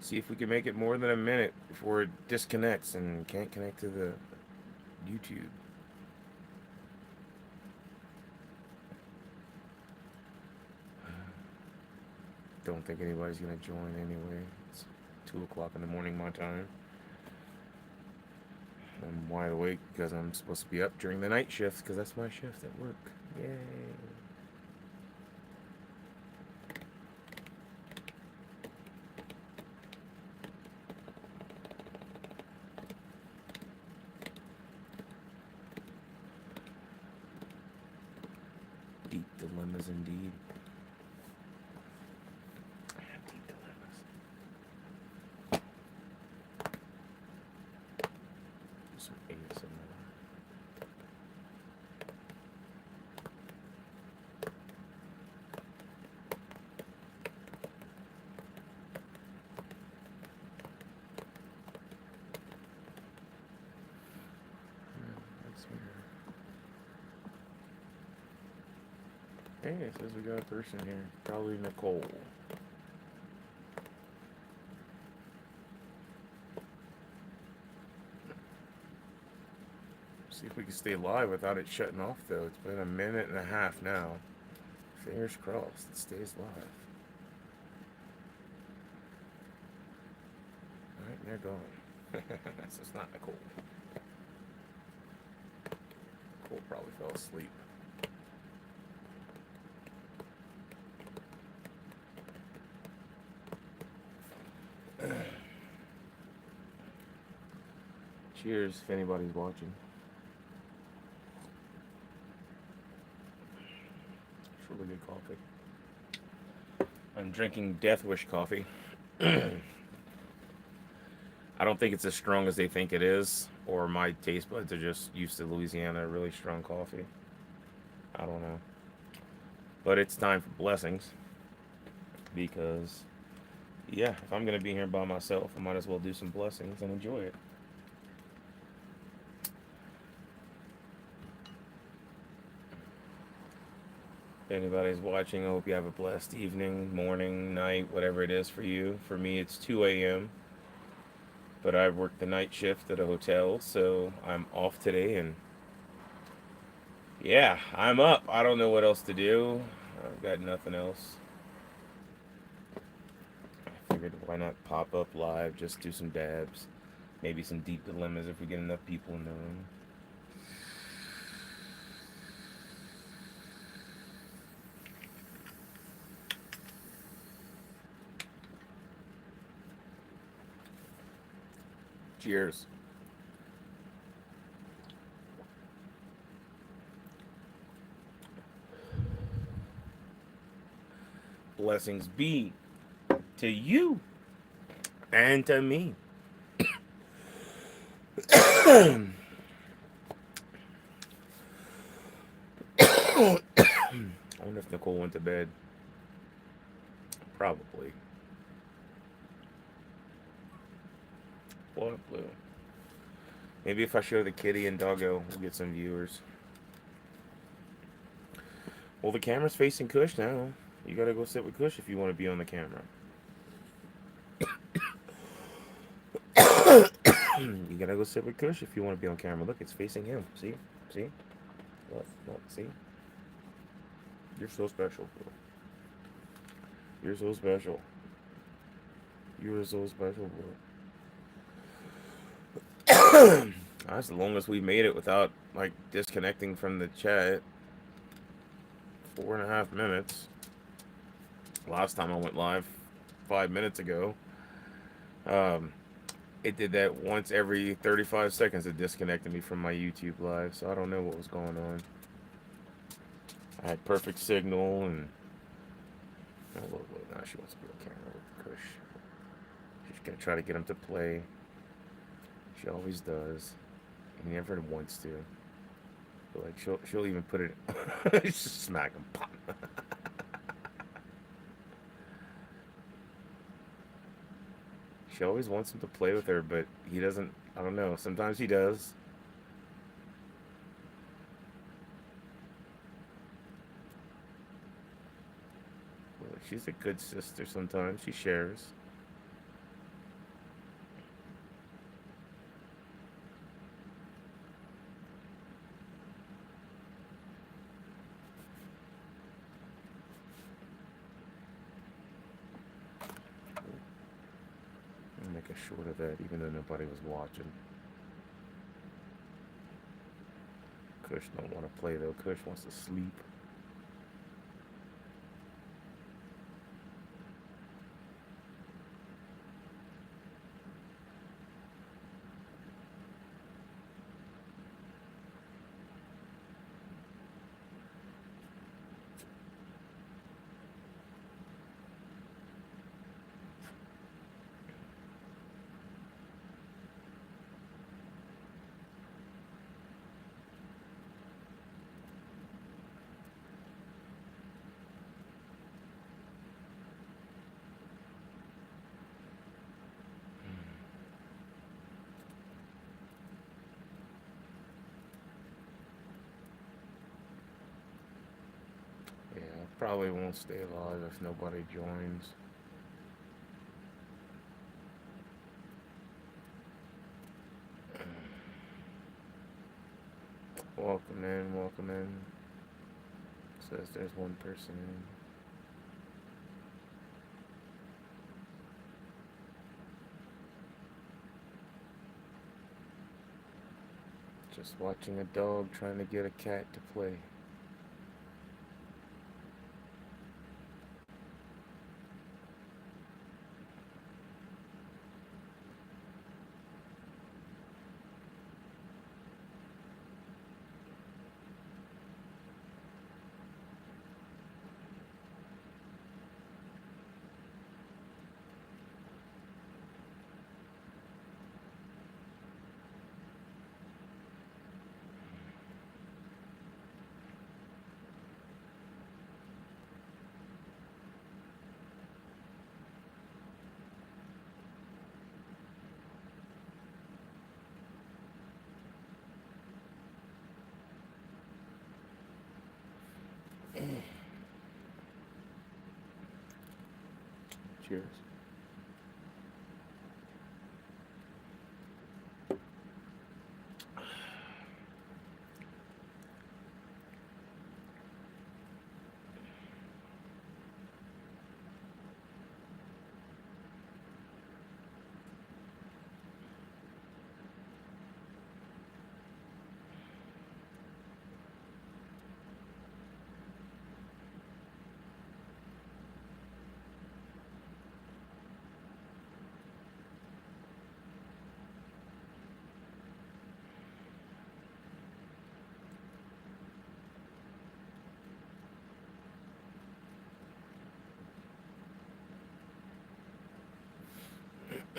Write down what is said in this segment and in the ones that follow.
See if we can make it more than a minute before it disconnects and can't connect to the YouTube. Don't think anybody's gonna join anyway. It's 2 o'clock in the morning my time. I'm wide awake because I'm supposed to be up during the night shift because that's my shift at work. Yay! Deep dilemmas indeed. Deep dilemmas. Some ASMR. That's weird. Hey, it says we got a person here. Probably Nicole. See if we can stay live without it shutting off, though. It's been a minute and a half now. Fingers crossed it stays live. Alright, they're gone. This is not Nicole. Nicole probably fell asleep. Cheers if anybody's watching. It's really good coffee. I'm drinking Death Wish coffee. I don't think it's as strong as they think it is, or my taste buds are just used to Louisiana really strong coffee. I don't know. But it's time for blessings because, yeah, if I'm going to be here by myself, I might as well do some blessings and enjoy it. If anybody's watching, I hope you have a blessed evening, morning, night, whatever it is for you. For me, it's 2 a.m., but I work the night shift at a hotel, so I'm off today, and yeah, I'm up. I don't know what else to do. I've got nothing else. I figured why not pop up live, just do some dabs, maybe some deep dilemmas if we get enough people in the room. Cheers. Blessings be to you and to me. I wonder if Nicole went to bed. Probably. What blue? Maybe if I show the kitty and doggo, we'll get some viewers. Well, the camera's facing Kush now. You gotta go sit with Kush if you want to be on the camera. You gotta go sit with Kush if you want to be on camera. Look, it's facing him. See? See? Look, look, see? You're so special, bro. You're so special. You're so special, bro. That's the longest we made it without, like, disconnecting from the chat. 4.5 minutes. Last time I went live 5 minutes ago. Um, it did that once every 35 seconds. It disconnected me from my YouTube live, so I don't know what was going on. I had perfect signal, and oh, look, now she wants to be on camera with Kush. She's gonna try to get him to play. She always does. He never wants to. But like she'll even put it. Just smack him. Pop. She always wants him to play with her, but he doesn't. I don't know. Sometimes he does. Well, She's a good sister sometimes. She shares. I'll make a short of that, even though nobody was watching. Kush don't want to play though. Kush wants to sleep. Yeah, I probably won't stay alive if nobody joins. Welcome in, welcome in. Says there's one person in. Just watching a dog trying to get a cat to play. Cheers.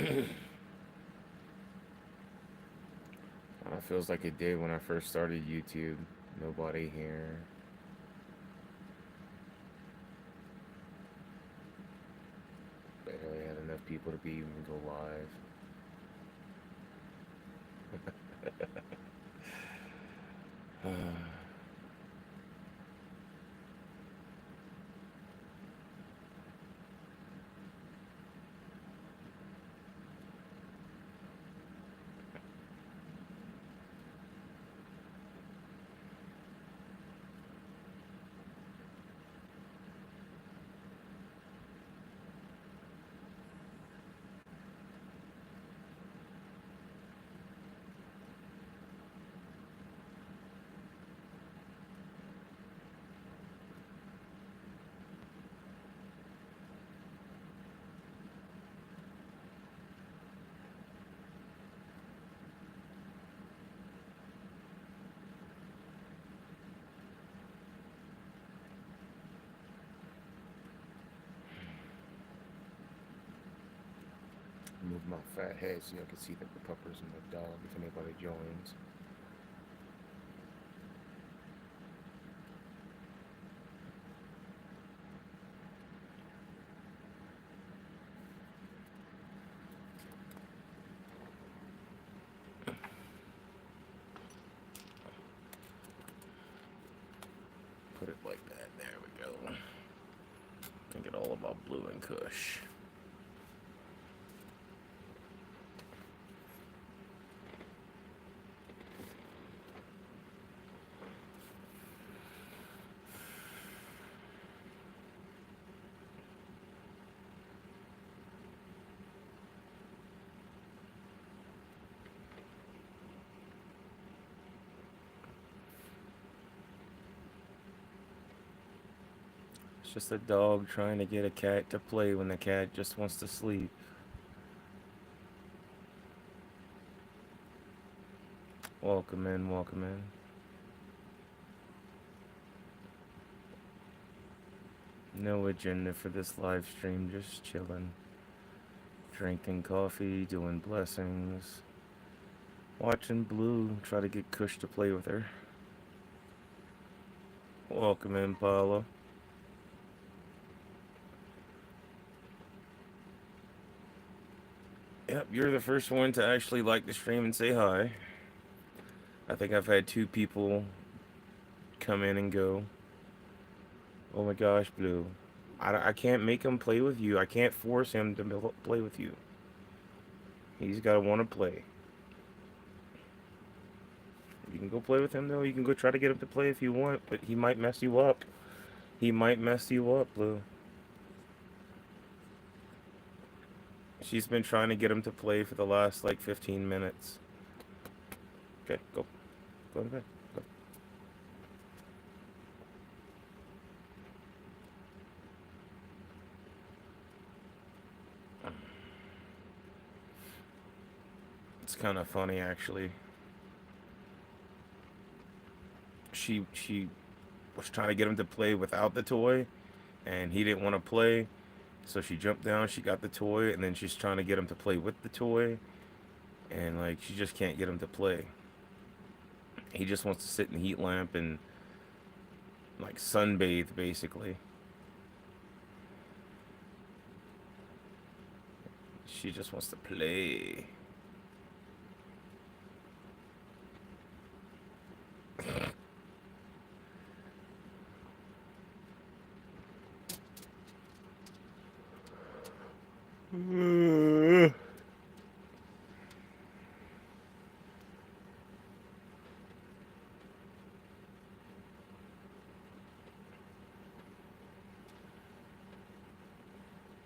It feels like it did when I first started YouTube. Nobody here. Barely had enough people to be even go live. Move my fat head so y'all can see the puppers and the dog if anybody joins. Put it like that. There we go. Can get all of about Blue and Kush. It's just a dog trying to get a cat to play when the cat just wants to sleep. Welcome in, welcome in. No agenda for this live stream, just chilling. Drinking coffee, doing blessings. Watching Blue try to get Kush to play with her. Welcome in, Paula. Yep, you're the first one to actually like the stream and say hi. I think I've had 2 people come in and go. Oh my gosh, Blue. I can't make him play with you. I can't force him to play with you. He's got to want to play. You can go play with him, though. You can go try to get him to play if you want, but he might mess you up. He might mess you up, Blue. She's been trying to get him to play for the last, like, 15 minutes. Okay, go. Go to bed. Go. It's kind of funny, actually. She was trying to get him to play without the toy, and he didn't want to play. So she jumped down, she got the toy, and then she's trying to get him to play with the toy, and like she just can't get him to play. He just wants to sit in the heat lamp and like sunbathe, basically. She just wants to play.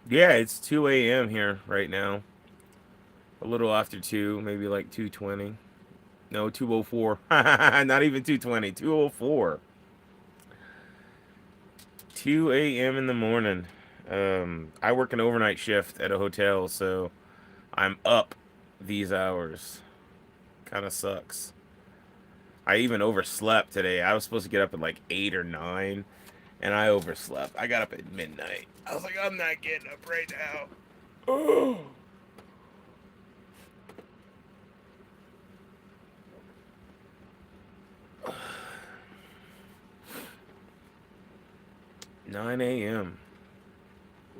Yeah, it's 2 a.m. here right now. A little after 2, maybe like 2:20. No, 2:04. Not even 2:20, 2:04. 2 a.m. in the morning. I work an overnight shift at a hotel, so I'm up these hours. Kind of sucks. I even overslept today. I was supposed to get up at like 8 or 9, and I overslept. I got up at midnight. I was like, I'm not getting up right now. Oh. 9 a.m.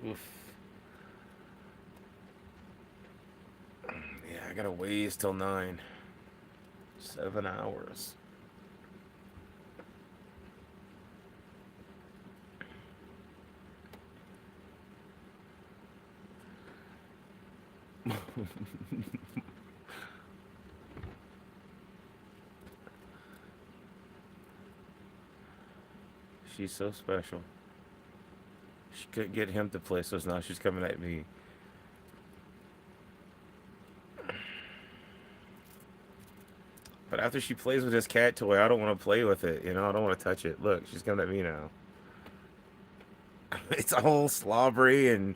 Oof. Yeah, I gotta ways till 9. 7 hours. She's so special. She couldn't get him to play, so now she's coming at me. But after she plays with this cat toy, I don't want to play with it. You know, I don't want to touch it. Look, she's coming at me now. It's all slobbery and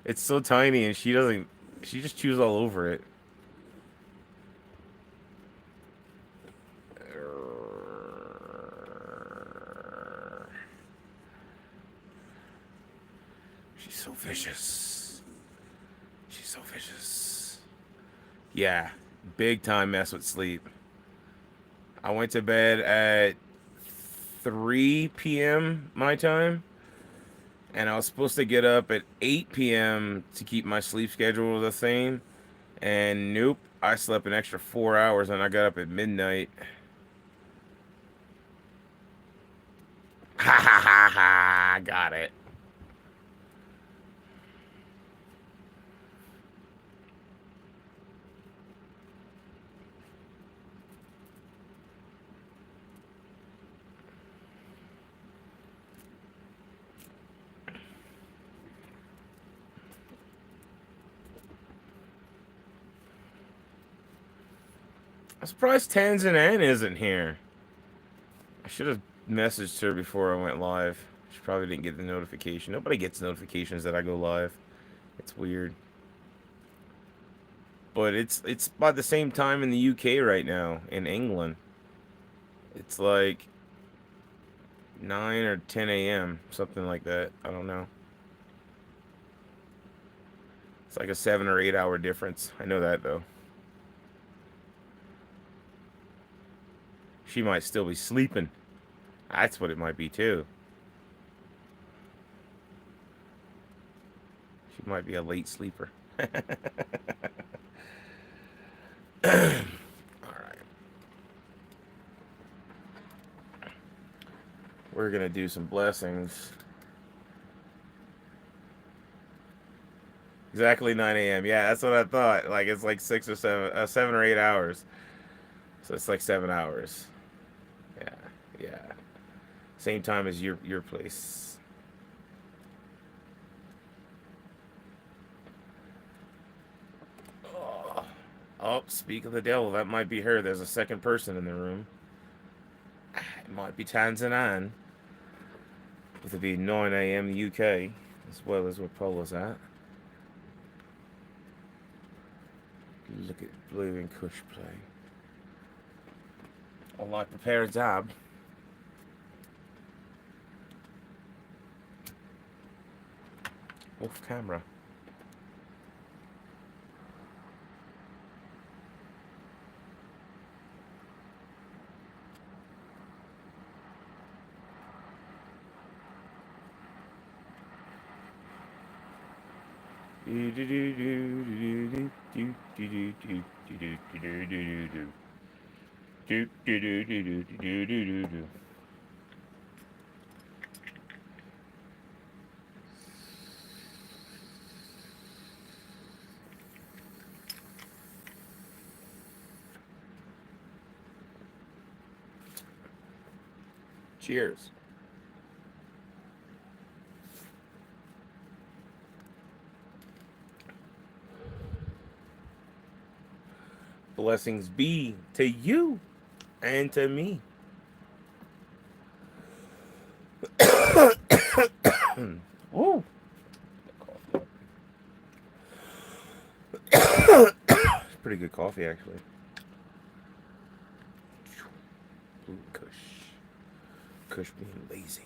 it's so tiny, and she doesn't. She just chews all over it. She's so vicious. She's so vicious. Yeah, big time mess with sleep. I went to bed at 3 p.m. my time, and I was supposed to get up at 8 p.m. to keep my sleep schedule the same. And nope, I slept an extra 4 hours, and I got up at midnight. Ha ha ha ha! Got it. I'm surprised Tanzan isn't here. I should have messaged her before I went live. She probably didn't get the notification. Nobody gets notifications that I go live. It's weird. But it's about the same time in the UK right now, in England. It's like 9 or 10 a.m., something like that. I don't know. It's like a 7 or 8 hour difference. I know that though. She might still be sleeping. That's what it might be too. She might be a late sleeper. All right. We're gonna do some blessings. Exactly 9 a.m. Yeah, that's what I thought. Like it's like 7 or 8 hours. So it's like 7 hours. Yeah, yeah. Same time as your place. Oh, oh, speak of the devil. That might be her. There's a second person in the room. It might be Tanzan. With it being 9 a.m. UK, as well as where Polo's at. Look at Blue and Kush play. I'll like prepare a dab. Off camera. Cheers. Blessings be to you and to me. Woo. It's pretty good coffee, actually. Blue Kush. Kush being lazy.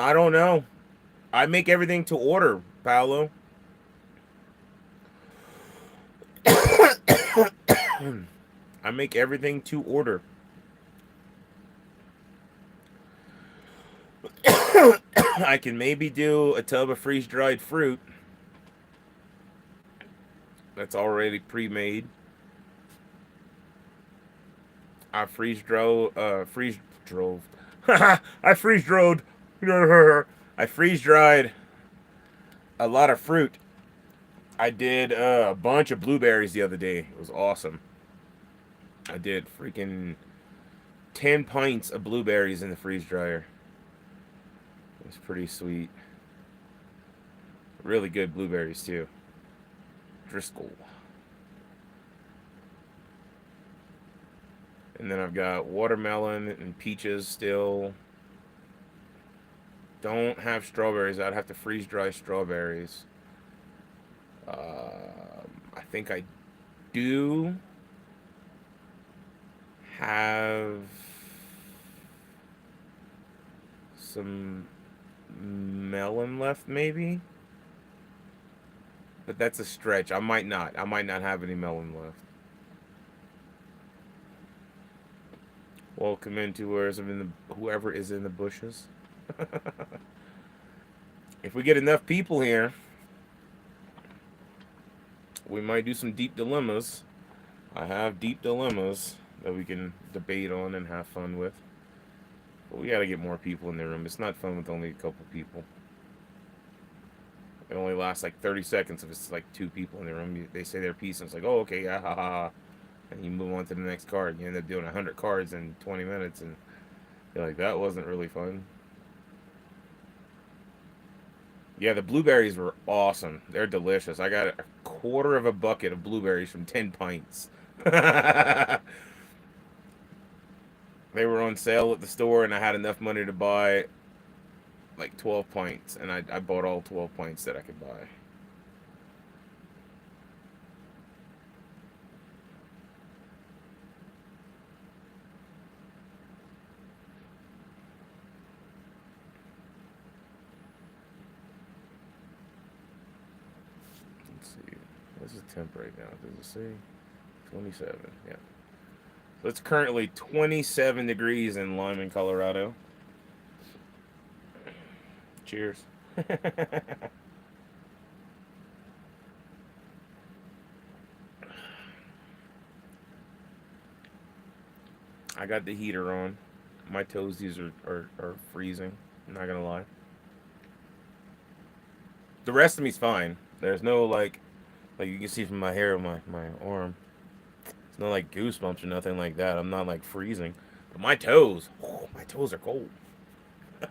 I don't know. I make everything to order, Paolo. I make everything to order. I can maybe do a tub of freeze dried fruit that's already pre made. I freeze drove. I freeze drove. I freeze dried a lot of fruit. I did a bunch of blueberries the other day. It was awesome. I did freaking 10 pints of blueberries in the freeze dryer. It was pretty sweet. Really good blueberries too. Driscoll. And then I've got watermelon and peaches still. Don't have strawberries. I'd have to freeze dry strawberries. I think I do have some melon left, maybe. But that's a stretch. I might not. I might not have any melon left. Welcome into whoever is in the bushes. If we get enough people here, we might do some deep dilemmas. I have deep dilemmas that we can debate on and have fun with. But we gotta get more people in the room. It's not fun with only a couple people. It only lasts like 30 seconds if it's like two people in the room. They say their piece and it's like, oh, okay, yeah, ha, ha, ha. And you move on to the next card. You end up doing 100 cards in 20 minutes and you're like, that wasn't really fun. Yeah, the blueberries were awesome. They're delicious. I got a quarter of a bucket of blueberries from 10 pints. They were on sale at the store, and I had enough money to buy like 12 pints, and I bought all 12 pints that I could buy. Let's see. What's the temp right now? Does it say 27? Yeah. So it's currently 27 degrees in Lyman, Colorado. Cheers. I got the heater on. My toesies are freezing. I'm not gonna lie. The rest of me's fine. There's no like you can see from my hair on my arm. It's no like goosebumps or nothing like that. I'm not like freezing. But my toes, oh, my toes are cold. But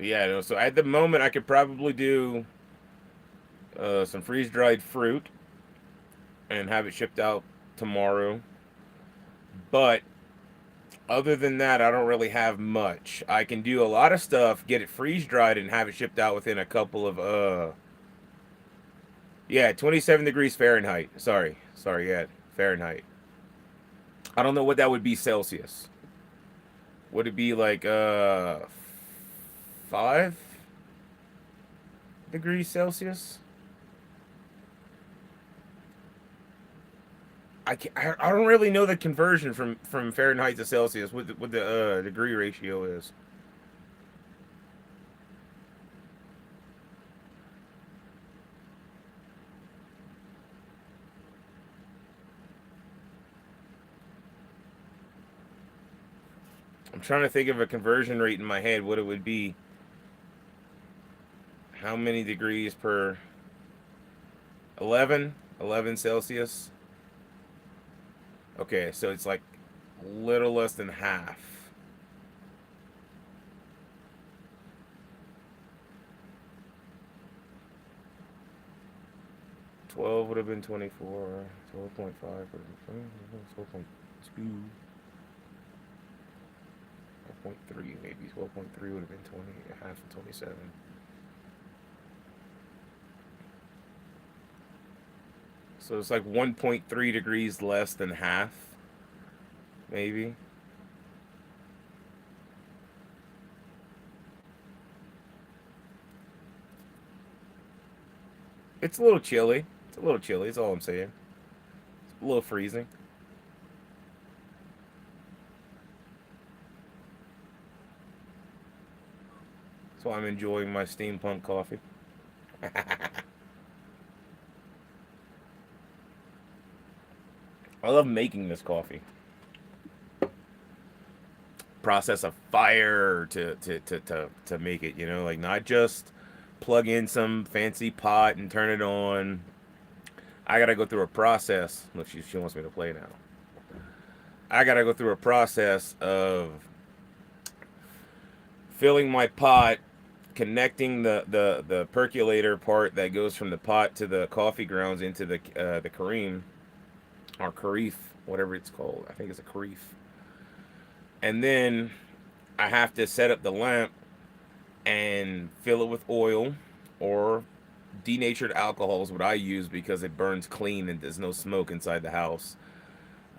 yeah, no, so at the moment I could probably do some freeze dried fruit and have it shipped out tomorrow. But other than that, I don't really have much. I can do a lot of stuff, get it freeze dried, and have it shipped out within a couple of yeah, 27 degrees Fahrenheit. Sorry, yeah, Fahrenheit. I don't know what that would be Celsius. Would it be like 5 degrees Celsius? I don't really know the conversion from Fahrenheit to Celsius. What the degree ratio is. I'm trying to think of a conversion rate in my head. What it would be. How many degrees per 11 Celsius? Okay, so it's like a little less than half. 12 would have been 24. 12.5 would have been 12.2. 12.3 maybe. 12.3 would have been 20. Half of 27. So it's like 1.3 degrees less than half, maybe. It's a little chilly. It's a little chilly. That's all I'm saying. It's a little freezing. So I'm enjoying my steampunk coffee. I love making this coffee. Process of fire to make it, like not just plug in some fancy pot and turn it on. I gotta go through a process. Look, she wants me to play now. I gotta go through a process of filling my pot, connecting the percolator part that goes from the pot to the coffee grounds into the Kareem or Karif, whatever it's called. I think it's a Karif. And then I have to set up the lamp and fill it with oil or denatured alcohol is what I use because it burns clean and there's no smoke inside the house.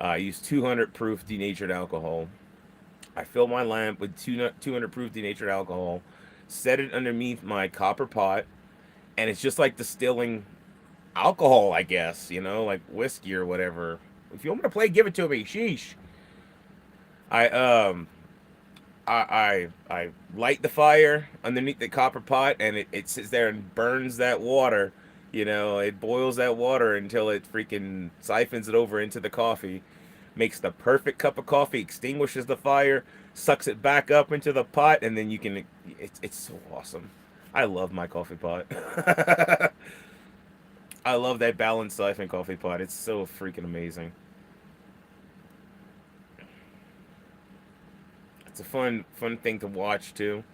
I use 200 proof denatured alcohol. I fill my lamp with 200 proof denatured alcohol, set it underneath my copper pot, and it's just like distilling alcohol, I guess, like whiskey or whatever. If you want me to play, give it to me. Sheesh. I I light the fire underneath the copper pot, and it sits there and burns that water. It boils that water until it freaking siphons it over into the coffee, makes the perfect cup of coffee, extinguishes the fire, sucks it back up into the pot, and then you can. It's so awesome. I love my coffee pot. I love that balanced siphon coffee pot. It's so freaking amazing. a fun thing to watch too.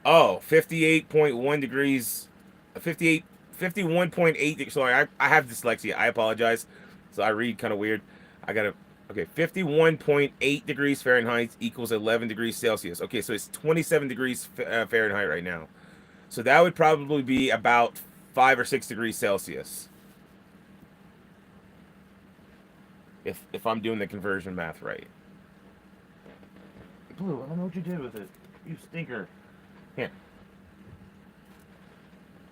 Oh, 58.1 degrees, 58, 51.8. Sorry, I have dyslexia. I apologize. So I read kind of weird. I gotta. Okay, 51.8 degrees Fahrenheit equals 11 degrees Celsius. Okay, so it's 27 degrees Fahrenheit right now. So that would probably be about 5 or 6 degrees Celsius if I'm doing the conversion math right. Blue, I don't know what you did with it. You stinker. Here,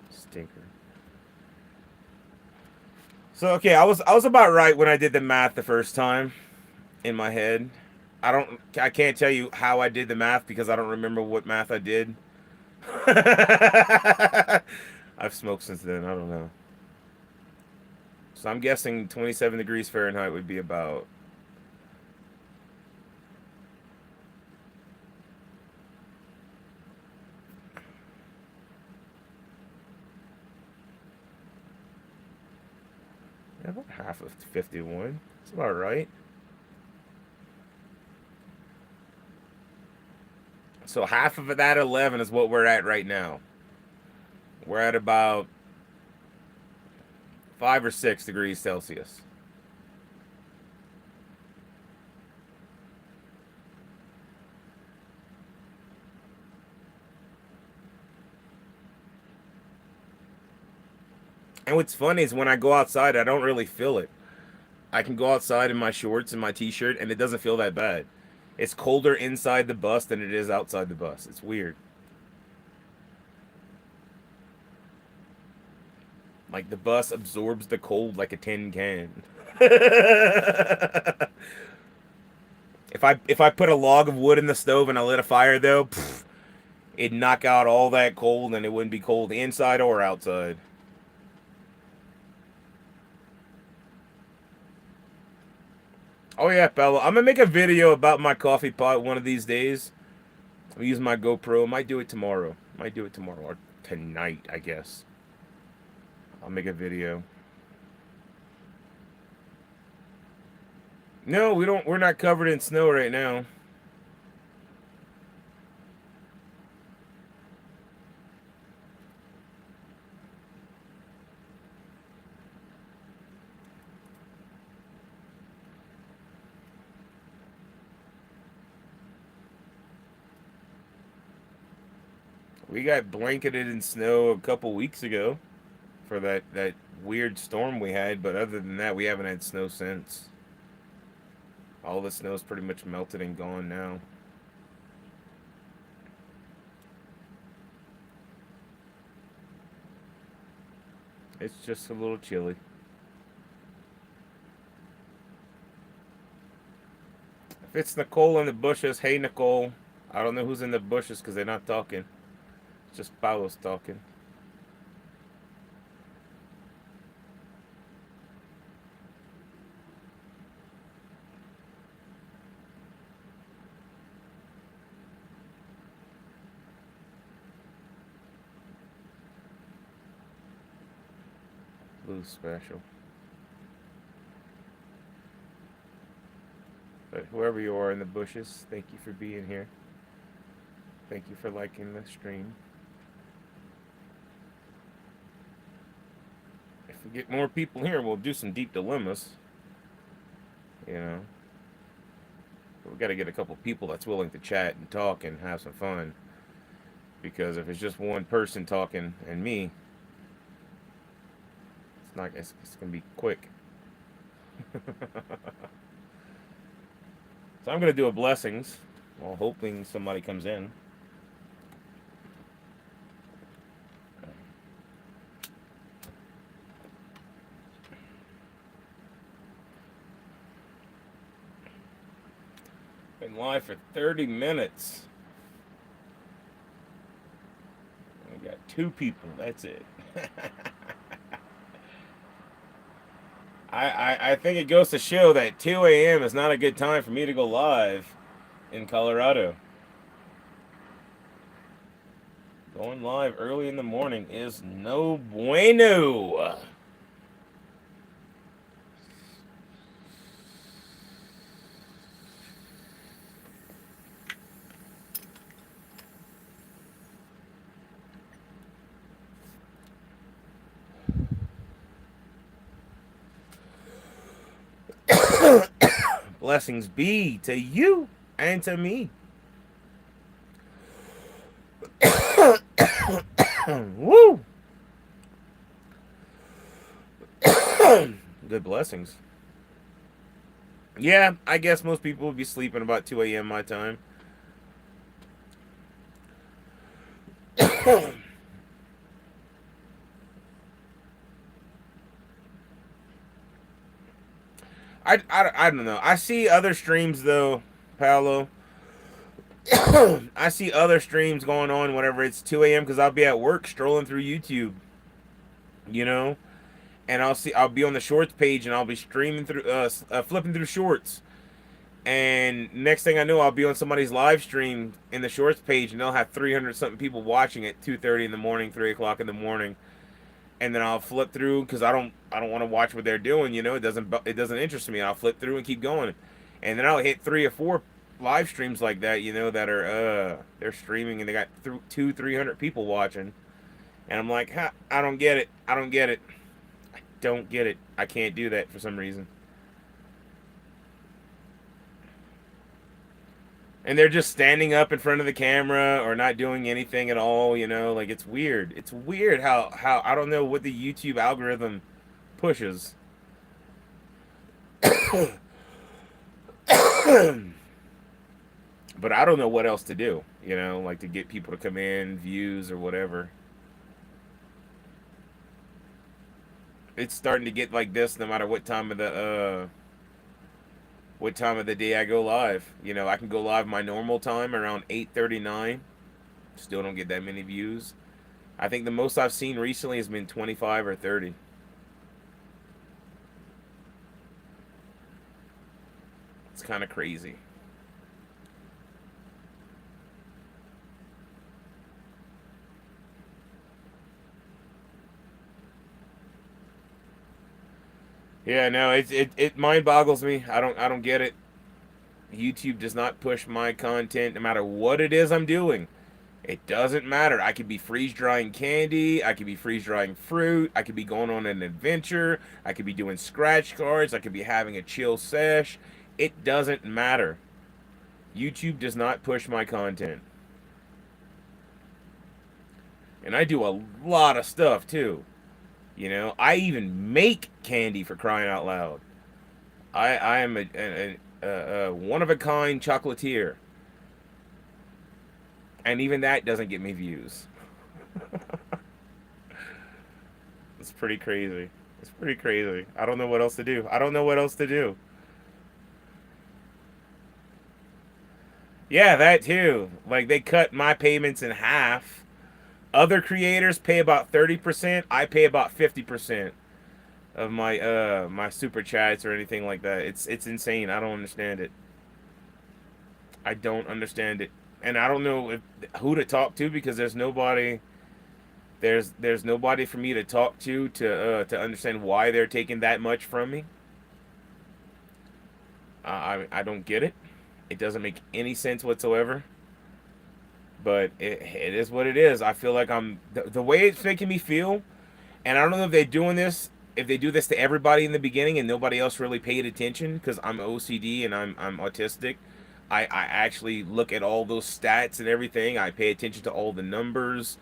stinker. So okay, I was about right when I did the math the first time in my head. I can't tell you how I did the math because I don't remember what math I did. I've smoked since then. I don't know. So I'm guessing 27 degrees Fahrenheit would be about half of 51. That's about right. So half of that 11 is what we're at right now. We're at about 5 or 6 degrees Celsius. And what's funny is when I go outside, I don't really feel it. I can go outside in my shorts and my t-shirt, and it doesn't feel that bad. It's colder inside the bus than it is outside the bus. It's weird. Like the bus absorbs the cold like a tin can. If I put a log of wood in the stove and I lit a fire though, it'd knock out all that cold and it wouldn't be cold inside or outside. Oh yeah, Bella. I'm gonna make a video about my coffee pot one of these days. I'll use my GoPro. Might do it tomorrow. Might do it tomorrow or tonight, I guess. I'll make a video. No, we don't. We're not covered in snow right now. We got blanketed in snow a couple weeks ago for that weird storm we had, but other than that, we haven't had snow since. All the snow's pretty much melted and gone now. It's just a little chilly. If it's Nicole in the bushes, hey Nicole. I don't know who's in the bushes because they're not talking. It's just Paolo's talking. Blue special. But whoever you are in the bushes, thank you for being here. Thank you for liking the stream. If we get more people here, we'll do some deep dilemmas. You know, we got to get a couple people that's willing to chat and talk and have some fun. Because if it's just one person talking and me, it's not. It's gonna be quick. So I'm gonna do a blessings while hoping somebody comes in. Been live for 30 minutes. We got 2 people. That's it. I think it goes to show that 2 a.m. is not a good time for me to go live in Colorado. Going live early in the morning is no bueno. Blessings be to you and to me. Woo! Good blessings. Yeah, I guess most people would be sleeping about 2 a.m. my time. I don't know. I see other streams though, Paolo. I see other streams going on whenever it's 2 a.m. because I'll be at work strolling through YouTube, you know, and I'll be on the shorts page and I'll be streaming through flipping through shorts, and next thing I know I'll be on somebody's live stream in the shorts page and they'll have 300 something people watching at 2:30 in the morning, 3 o'clock in the morning, and then I'll flip through because I don't want to watch what they're doing. It doesn't interest me. I'll flip through and keep going, and then I'll hit 3 or 4 live streams like that. That are they're streaming and they got 200-300 people watching, and I'm like, I don't get it. I don't get it. I don't get it. I can't do that for some reason. And they're just standing up in front of the camera or not doing anything at all, like it's weird. It's weird how I don't know what the YouTube algorithm pushes. But I don't know what else to do, like to get people to come in, views or whatever. It's starting to get like this no matter what time of the day I go live. I can go live my normal time around 8:39. Still don't get that many views. I think the most I've seen recently has been 25 or 30. It's kind of crazy. Yeah, no, it mind boggles me. I don't get it. YouTube does not push my content no matter what it is I'm doing. It doesn't matter. I could be freeze drying candy. I could be freeze drying fruit. I could be going on an adventure. I could be doing scratch cards. I could be having a chill sesh. It doesn't matter. YouTube does not push my content. And I do a lot of stuff too. I even make candy for crying out loud. I am a one of a kind chocolatier. And even that doesn't get me views. It's pretty crazy. It's pretty crazy. I don't know what else to do. I don't know what else to do. Yeah, that too. Like they cut my payments in half. Other creators pay about 30%. I pay about 50% of my super chats or anything like that. It's insane. I don't understand it. I don't understand it. And I don't know who to talk to because there's nobody for me to talk to understand why they're taking that much from me. I don't get it. It doesn't make any sense whatsoever. But it is what it is. I feel like the way it's making me feel, and I don't know if they do this to everybody in the beginning and nobody else really paid attention because I'm OCD and I'm autistic. I actually look at all those stats and everything. I pay attention to all the numbers,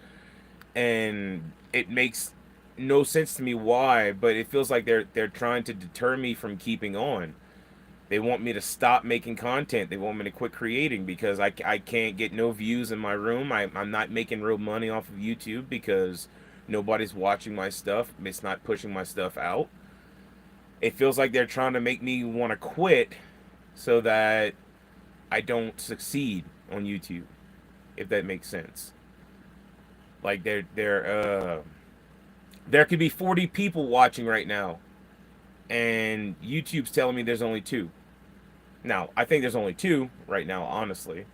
and it makes no sense to me why, but it feels like they're trying to deter me from keeping on. They want me to stop making content. They want me to quit creating because I can't get no views in my room. I'm not making real money off of YouTube because nobody's watching my stuff. It's not pushing my stuff out. It feels like they're trying to make me want to quit so that I don't succeed on YouTube, if that makes sense. Like there could be 40 people watching right now, and YouTube's telling me there's only 2. Now, I think there's only 2 right now, honestly.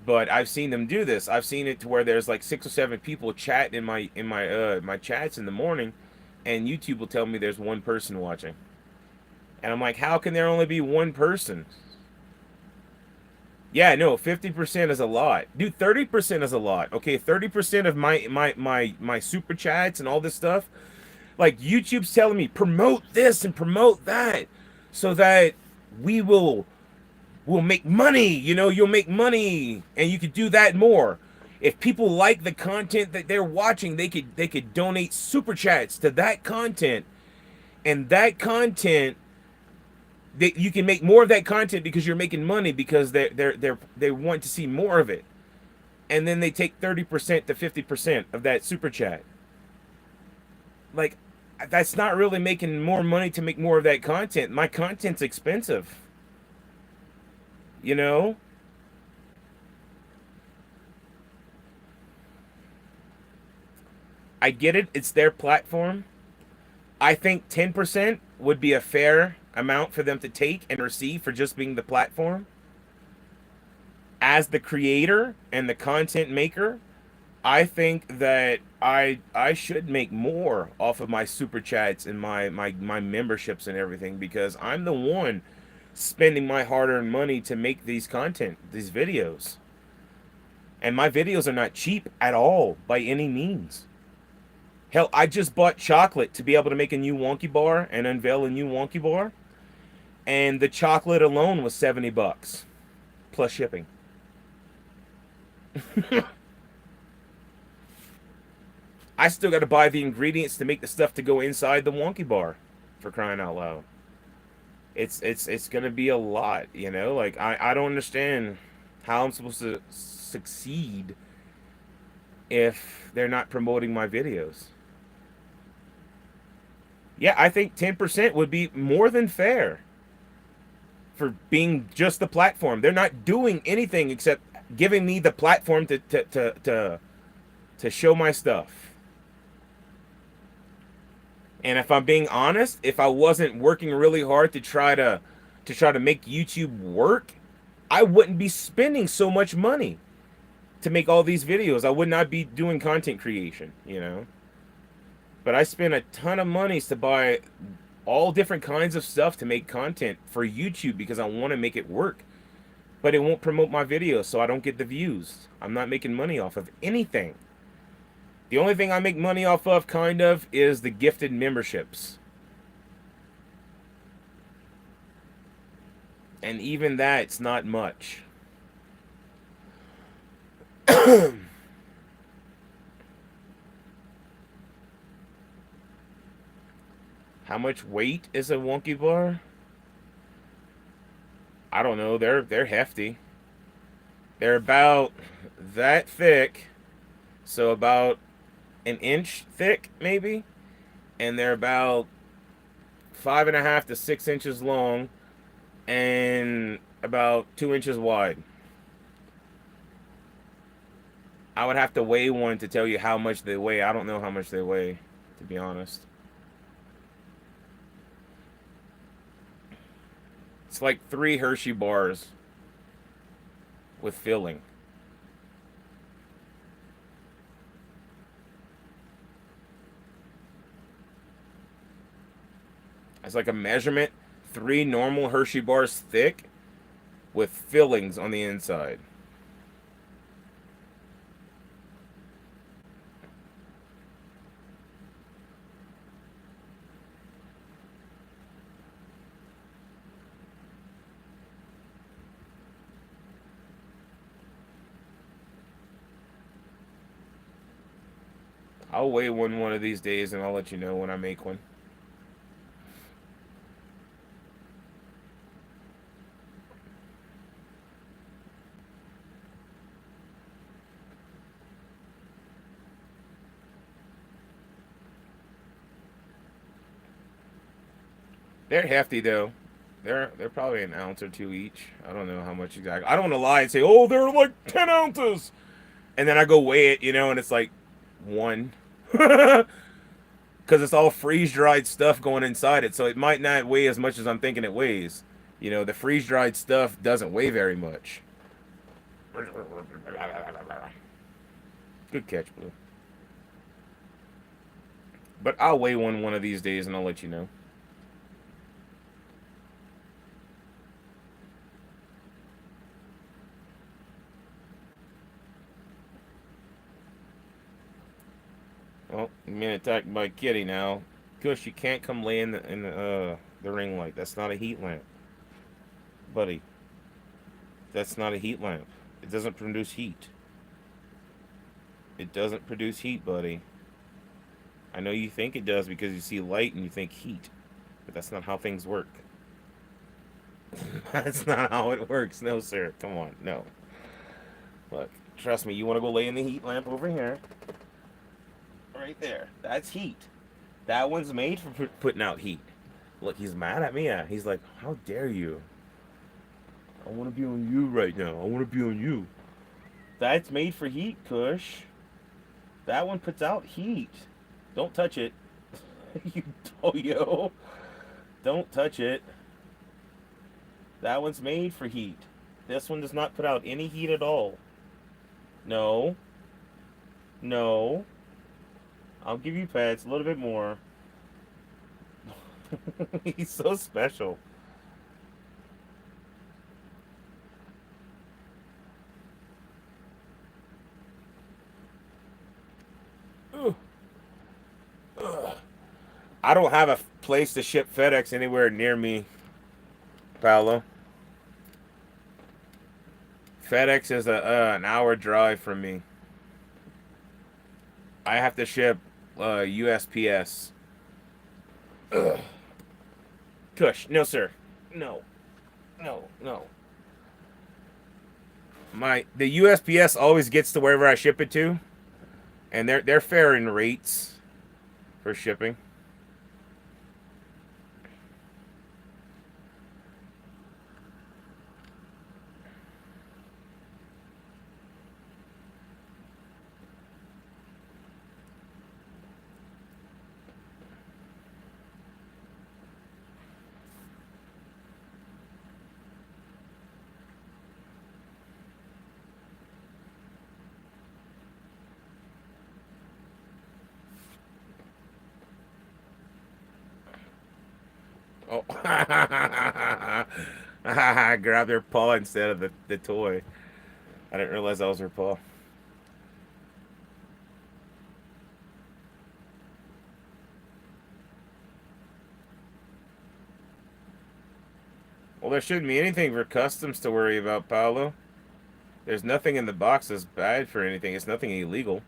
But I've seen them do this. I've seen it to where there's like 6 or 7 people chat in my chats in the morning, and YouTube will tell me there's 1 person watching. And I'm like, how can there only be 1 person? Yeah, no, 50% is a lot. Dude, 30% is a lot. Okay, 30% of my super chats and all this stuff. Like YouTube's telling me promote this and promote that. so that we will make money. You'll make money, and you could do that more. If people like the content that they're watching, they could donate super chats to that content, and that content, you can make more of that content because you're making money, because they want to see more of it, and then they take 30% to 50% of that super chat. Like, that's not really making more money to make more of that content. My content's expensive, you know. I get it, it's their platform. I think 10% would be a fair amount for them to take and receive for just being the platform. As the creator and the content maker, I think that I should make more off of my super chats and my memberships and everything, because I'm the one spending my hard-earned money to make these videos. And my videos are not cheap at all by any means. Hell, I just bought chocolate to be able to make a new Wonky bar and unveil a new Wonky bar, and the chocolate alone was $70 plus shipping. I still got to buy the ingredients to make the stuff to go inside the Wonky bar, for crying out loud. It's gonna be a lot, Like, I don't understand how I'm supposed to succeed if they're not promoting my videos. Yeah, I think 10% would be more than fair for being just the platform. They're not doing anything except giving me the platform to show my stuff. And if I'm being honest, if I wasn't working really hard to try to make YouTube work, I wouldn't be spending so much money to make all these videos. I would not be doing content creation. But I spend a ton of monies to buy all different kinds of stuff to make content for YouTube because I want to make it work. But it won't promote my videos, so I don't get the views. I'm not making money off of anything. The only thing I make money off of, kind of, is the gifted memberships. And even that's not much. How much weight is a Wonky bar? I don't know. They're hefty. They're about that thick, so about an inch thick, maybe, and they're about 5.5 to 6 inches long, and about 2 inches wide. I would have to weigh one to tell you how much they weigh. I don't know how much they weigh, to be honest. It's like 3 Hershey bars with filling. It's like a measurement. 3 normal Hershey bars thick with fillings on the inside. I'll weigh one of these days, and I'll let you know when I make one. They're hefty though. They're probably an ounce or two each. I don't know how much exactly. I don't want to lie and say, oh, they're like 10 ounces, and then I go weigh it, and it's like one, because it's all freeze dried stuff going inside it, so it might not weigh as much as I'm thinking it weighs. The freeze dried stuff doesn't weigh very much. Good catch, Blue. But I'll weigh one of these days, and I'll let you know. Well, I'm being attacked by a kitty now. Kush, you can't come lay in the The ring light. That's not a heat lamp, buddy. That's not a heat lamp. It doesn't produce heat. It doesn't produce heat, buddy. I know you think it does because you see light and you think heat, but that's not how things work. That's not how it works. No, sir. Come on. No. Look, trust me. You want to go lay in the heat lamp over here? Right there. That's heat. That one's made for putting out heat. Look, he's mad at me. He's like, how dare you? I want to be on you right now. I want to be on you. That's made for heat, Kush. That one puts out heat. Don't touch it. You doyo. Don't touch it. That one's made for heat. This one does not put out any heat at all. No. No. I'll give you pets a little bit more. He's so special. Ugh. Ugh. I don't have a place to ship FedEx anywhere near me, Paolo. FedEx is an hour drive from me. I have to ship USPS. Ugh. Kush, no sir, no, no. The USPS always gets to wherever I ship it to, and they're fair in rates for shipping. Oh, I grabbed her paw instead of the toy. I didn't realize that was her paw. Well, there shouldn't be anything for customs to worry about, Paolo. There's nothing in the box that's bad for anything. It's nothing illegal.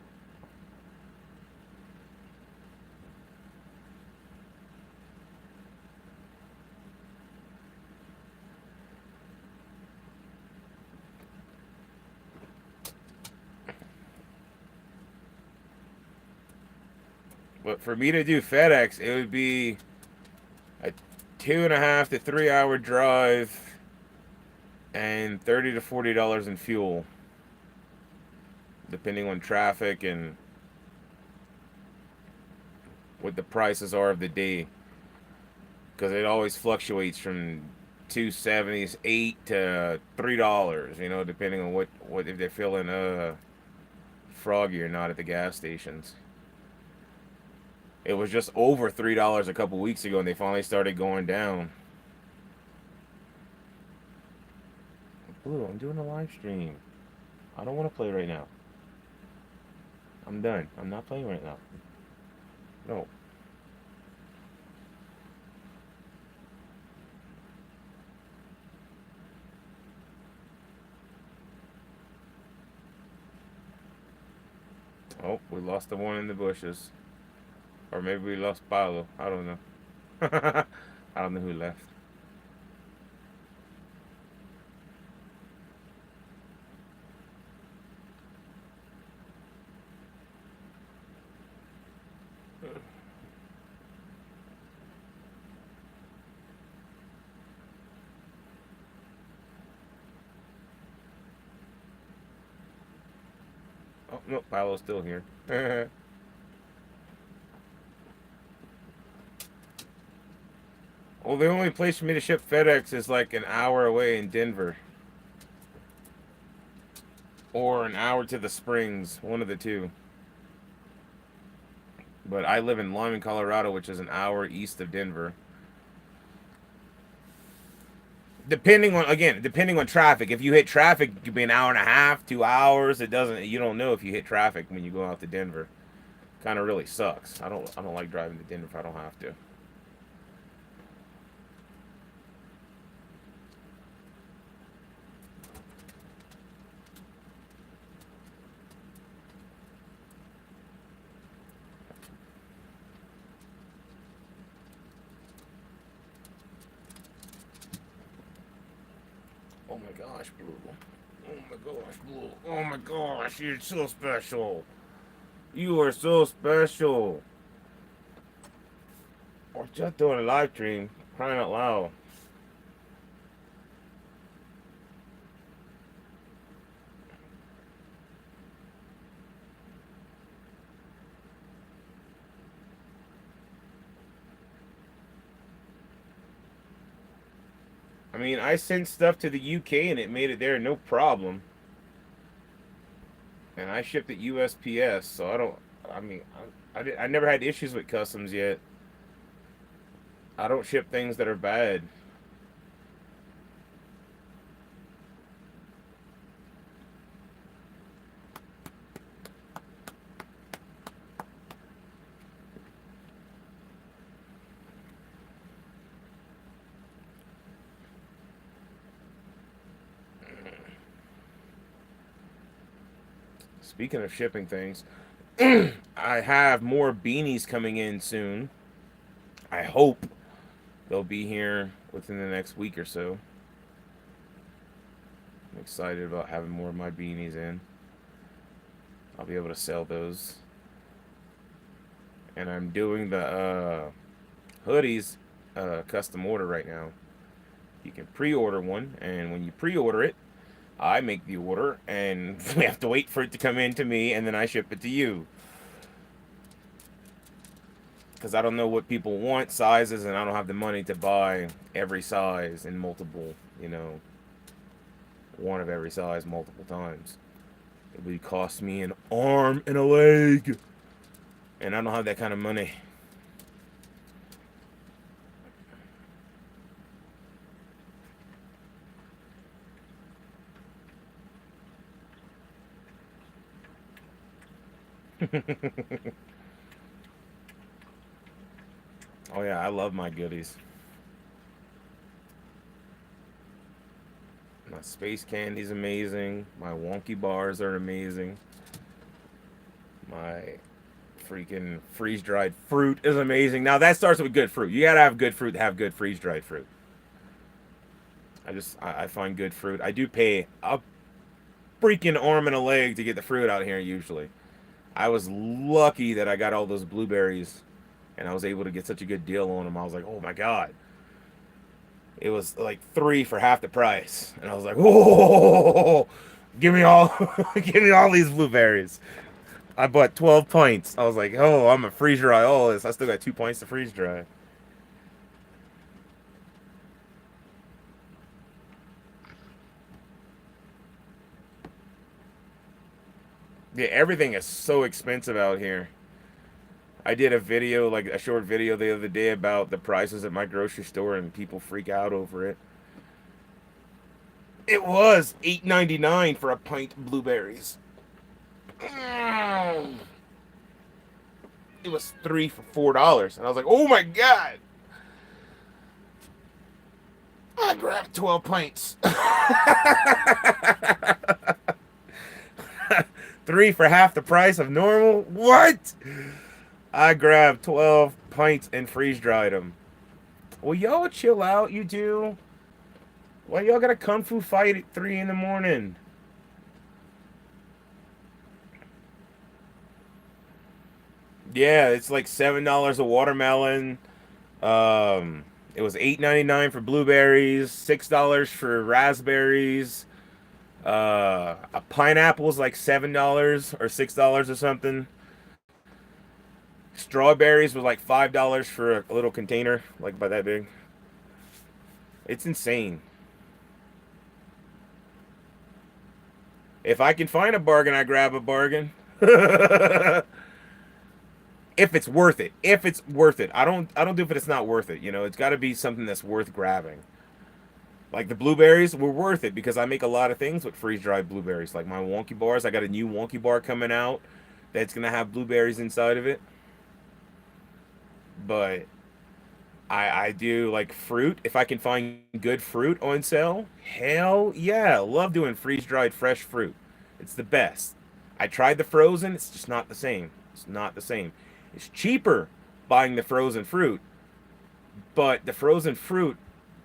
But for me to do FedEx, it would be a 2.5 to 3 hour drive and $30 to $40 in fuel, depending on traffic and what the prices are of the day. Because it always fluctuates from 2.78 to $3, depending on what if they're feeling froggy or not at the gas stations. It was just over $3 a couple weeks ago, and they finally started going down. Blue, I'm doing a live stream. I don't want to play right now. I'm done. I'm not playing right now. No. Oh, we lost the one in the bushes. Or maybe we lost Paolo. I don't know. I don't know who left. Oh, no, Paolo's still here. Well, the only place for me to ship FedEx is like an hour away in Denver. Or an hour to the Springs, one of the two. But I live in Lyman, Colorado, which is an hour east of Denver. Depending on traffic. If you hit traffic, it could be an hour and a half, 2 hours. You don't know if you hit traffic when you go out to Denver. Kind of really sucks. I don't like driving to Denver if I don't have to. gosh, Blue. Oh my gosh, Blue. Oh my gosh, you're so special. You are so special. We're just doing a live stream. Crying out loud. I mean, I sent stuff to the UK and it made it there no problem. And I shipped it USPS, so I don't. I mean, I never had issues with customs yet. I don't ship things that are bad. Speaking of shipping things, I have more beanies coming in soon. I hope they'll be here within the next week or so. I'm excited about having more of my beanies in. I'll be able to sell those. And I'm doing the hoodies custom order right now. You can pre-order one, and when you pre-order it, I make the order, and we have to wait for it to come in to me, and then I ship it to you. Because I don't know what people want, sizes, and I don't have the money to buy every size in multiple, one of every size multiple times. It would cost me an arm and a leg, and I don't have that kind of money. Oh yeah, I love my goodies. My space candy's amazing. My wonky bars are amazing. My freaking freeze-dried fruit is amazing. Now that starts with good fruit. You gotta have good fruit to have good freeze-dried fruit. I find good fruit. I do pay a freaking arm and a leg to get the fruit out here usually. I was lucky that I got all those blueberries and I was able to get such a good deal on them. I was like, oh my god. It was like 3 for half the price. And I was like, whoa, give me all give me all these blueberries. I bought 12 pints. I was like, oh, I'm a freeze dry all this. I still got 2 pints to freeze dry. Yeah, everything is so expensive out here. I did a video, like a short video the other day about the prices at my grocery store and people freak out over it. It was $8.99 for a pint of blueberries. It was 3 for $4. And I was like, oh my god. I grabbed 12 pints. 3 for half the price of normal? What? I grabbed 12 pints and freeze dried them. Well, y'all chill out, you do. Why y'all got a kung fu fight at 3 in the morning? Yeah, it's like $7 a watermelon. It was $8.99 for blueberries, $6 for raspberries. A pineapple is like $7 or $6 or something. Strawberries was like $5 for a little container, like about that big. It's insane. If I can find a bargain, I grab a bargain. If it's worth it. If it's worth it. I don't do if it's not worth it. It's got to be something that's worth grabbing. Like the blueberries were worth it because I make a lot of things with freeze-dried blueberries. Like my wonky bars. I got a new wonky bar coming out that's going to have blueberries inside of it. But I do like fruit. If I can find good fruit on sale, hell yeah. Love doing freeze-dried fresh fruit. It's the best. I tried the frozen. It's just not the same. It's not the same. It's cheaper buying the frozen fruit, but the frozen fruit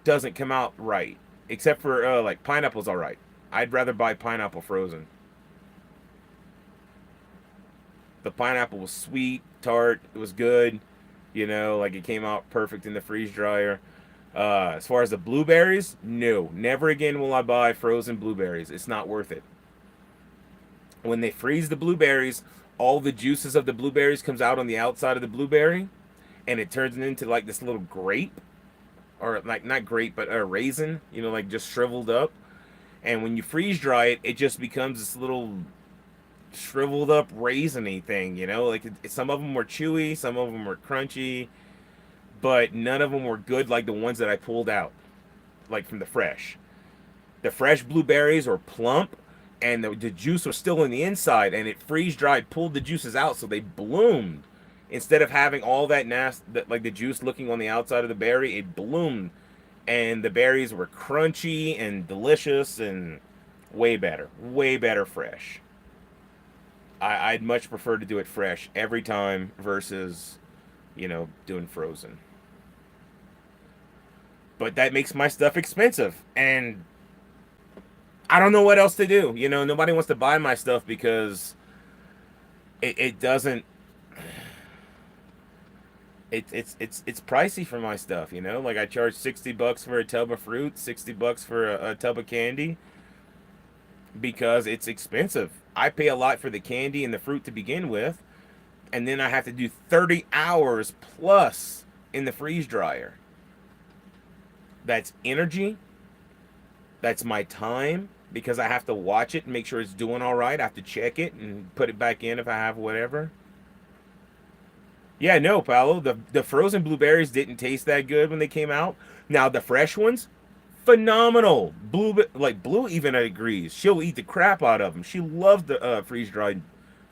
doesn't come out right. except for like pineapple's all right. I'd rather buy pineapple frozen. The pineapple was sweet, tart. It was good. You know, like it came out perfect in the freeze dryer. As far as the blueberries, no, never again will I buy frozen blueberries. It's not worth it. When they freeze the blueberries, all the juices of the blueberries comes out on the outside of the blueberry, and it turns it into like this little grape, or like not grape, but a raisin. You know, like just shriveled up. And when you freeze dry it, it just becomes this little shriveled up raisiny thing. You know, like some of them were chewy, some of them were crunchy, but none of them were good like the ones that I pulled out, like from the fresh. The fresh blueberries are plump, and the juice was still in the inside, and it freeze dried, pulled the juices out, so they bloomed. Instead of having all that like the juice looking on the outside of the berry, it bloomed, and the berries were crunchy and delicious and way better fresh. I'd much prefer to do it fresh every time versus, doing frozen. But that makes my stuff expensive, and I don't know what else to do. Nobody wants to buy my stuff because it doesn't. It's pricey for my stuff. Like I charge $60 for a tub of fruit, $60 for a tub of candy because it's expensive. I pay a lot for the candy and the fruit to begin with, and then I have to do 30 hours plus in the freeze dryer. That's energy. That's my time because I have to watch it and make sure it's doing all right. I have to check it and put it back in if I have whatever. Yeah, no, Paolo. The frozen blueberries didn't taste that good when they came out. Now the fresh ones, phenomenal. Blue even agrees. She'll eat the crap out of them. She loves the freeze dried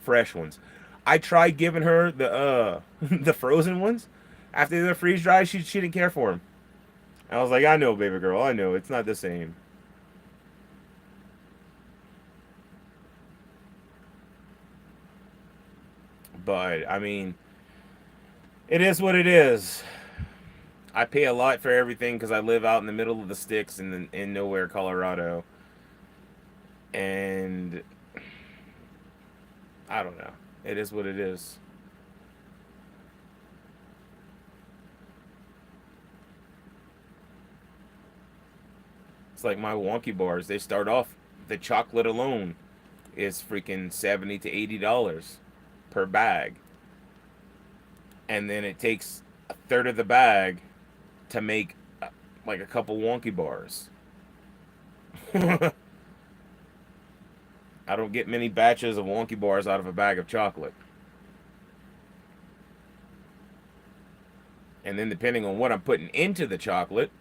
fresh ones. I tried giving her the the frozen ones after they're freeze dried. She didn't care for them. I was like, I know, baby girl. I know it's not the same. But I mean, it is what it is. I pay a lot for everything because I live out in the middle of the sticks in nowhere, Colorado, and I don't know. It is what it is. It's like my wonky bars. They start off, the chocolate alone is freaking $70 to $80 per bag, and then it takes a third of the bag to make like a couple wonky bars. I don't get many batches of wonky bars out of a bag of chocolate. And then depending on what I'm putting into the chocolate,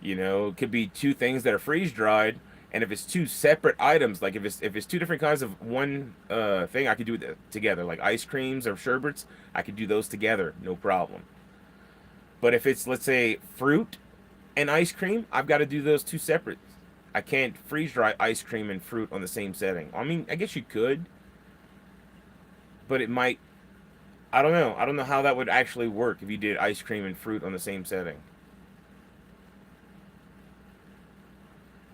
it could be two things that are freeze dried. And if it's two separate items, like if it's two different kinds of one thing, I could do it together. Like ice creams or sherbets, I could do those together, no problem. But if it's, let's say, fruit and ice cream, I've got to do those two separate. I can't freeze dry ice cream and fruit on the same setting. I mean, I guess you could, but it might. I don't know. I don't know how that would actually work if you did ice cream and fruit on the same setting.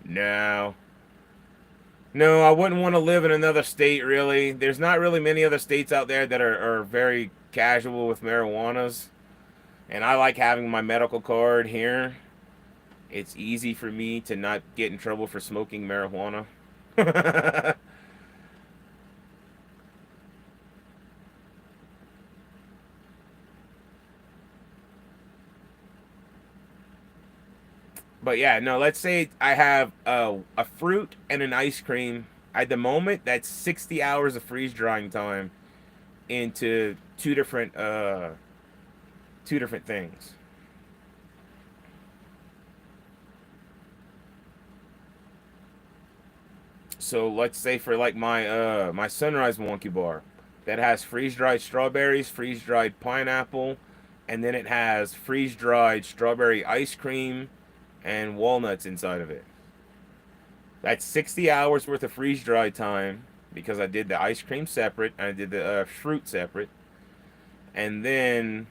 No. No, I wouldn't want to live in another state, really. There's not really many other states out there that are very casual with marijuanas. And I like having my medical card here. It's easy for me to not get in trouble for smoking marijuana. But yeah, no, let's say I have a fruit and an ice cream. At the moment, that's 60 hours of freeze drying time into two different things. So let's say for like my sunrise wonky bar, that has freeze dried strawberries, freeze dried pineapple, and then it has freeze dried strawberry ice cream and walnuts inside of it. That's 60 hours worth of freeze dry time because I did the ice cream separate and I did the fruit separate. And then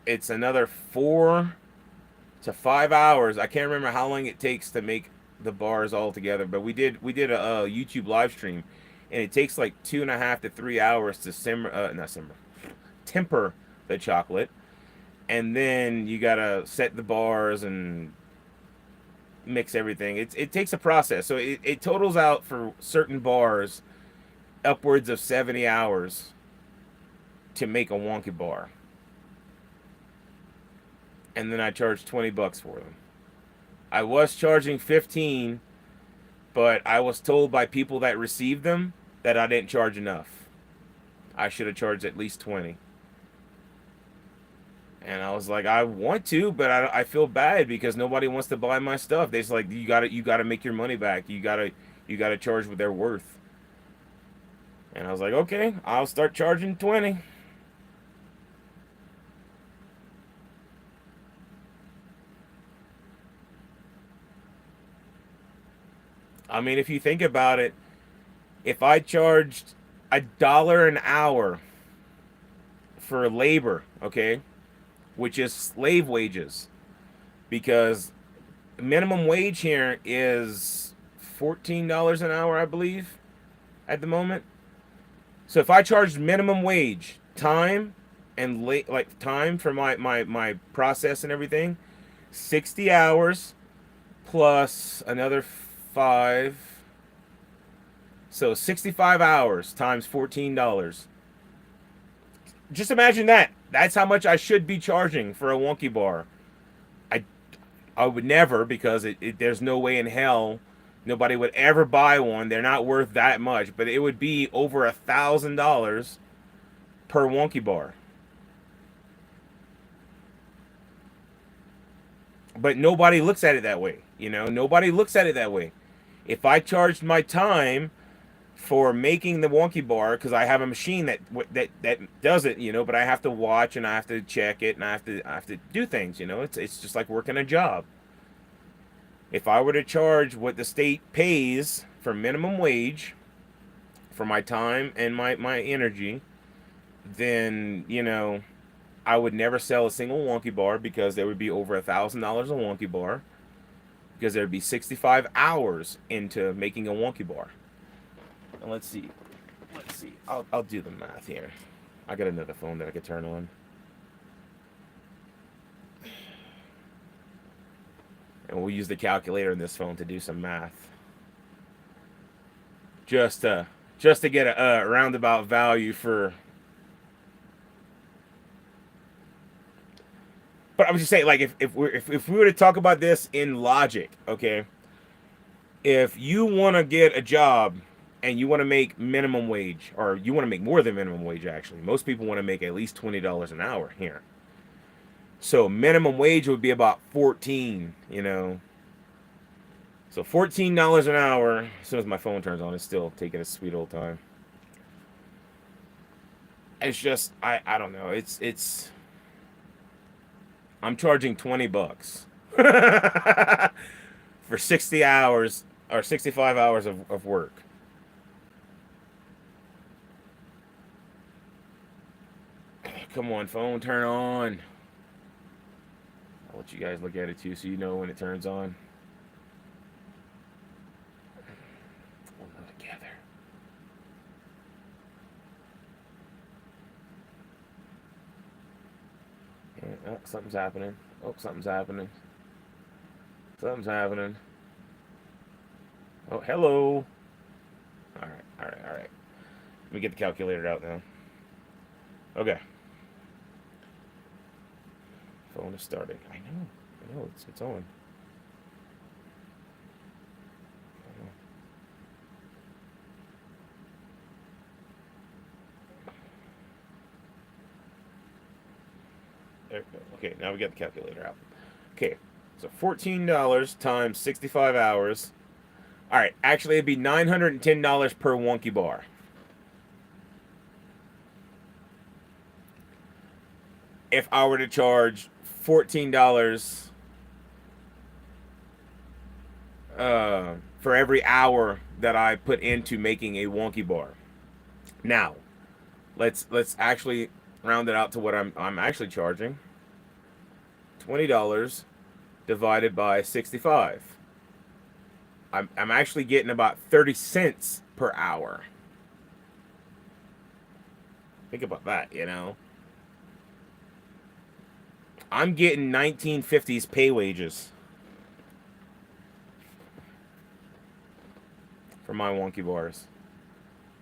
it's another 4 to 5 hours. I can't remember how long it takes to make the bars all together, but we did a YouTube live stream, and it takes like 2.5 to 3 hours to simmer, not simmer, temper the chocolate, and then you gotta set the bars and mix everything. It takes a process, so it totals out for certain bars upwards of 70 hours to make a wonky bar, and then I charge $20 for them. I was charging 15, but I was told by people that received them that I didn't charge enough. I should have charged at least 20. And I was like, I want to, but I feel bad because nobody wants to buy my stuff. They're just like, you gotta make your money back. You gotta charge what they're worth. And I was like, okay, I'll start charging 20. I mean, if you think about it, if I charged $1 an hour for labor, okay, which is slave wages, because minimum wage here is $14 an hour, I believe, at the moment. So if I charged minimum wage, time and like time for my process and everything, 60 hours plus another 5, so 65 hours times $14. Just imagine that. That's how much I should be charging for a wonky bar. I I would never, because there's no way in hell nobody would ever buy one. They're not worth that much, but it would be over $1,000 per wonky bar. But nobody looks at it that way. Nobody looks at it that way. If I charged my time for making the wonky bar, because I have a machine that does it, but I have to watch and I have to check it and I have to do things. It's just like working a job. If I were to charge what the state pays for minimum wage for my time and my energy, then I would never sell a single wonky bar, because there would be over $1,000 a wonky bar, because there'd be 65 hours into making a wonky bar. And let's see. I'll do the math here. I got another phone that I could turn on. And we'll use the calculator in this phone to do some math. Just to get a roundabout value for. But I was just saying, like, if we were to talk about this in logic, okay? If you want to get a job and you want to make minimum wage, or you want to make more than minimum wage, actually. Most people want to make at least $20 an hour here. So minimum wage would be about 14, So $14 an hour. As soon as my phone turns on, it's still taking a sweet old time. It's just, I don't know. It's I'm charging $20 for 60 hours or 65 hours of work. Come on, phone, turn on. I'll let you guys look at it too, so you know when it turns on. We'll know together. Yeah, oh, something's happening. Oh, something's happening. Something's happening. Oh, hello. All right, all right, all right. Let me get the calculator out now. Okay. Phone is starting. I know, it's on. There we go. Okay, now we got the calculator out. Okay, so $14 times 65 hours. All right, actually it'd be $910 per wonky bar. If I were to charge $14 for every hour that I put into making a wonky bar. Now, let's actually round it out to what I'm actually charging. $20 divided by 65. I'm actually getting about 30 cents per hour. Think about that, you know. I'm getting 1950s pay wages for my wonky bars.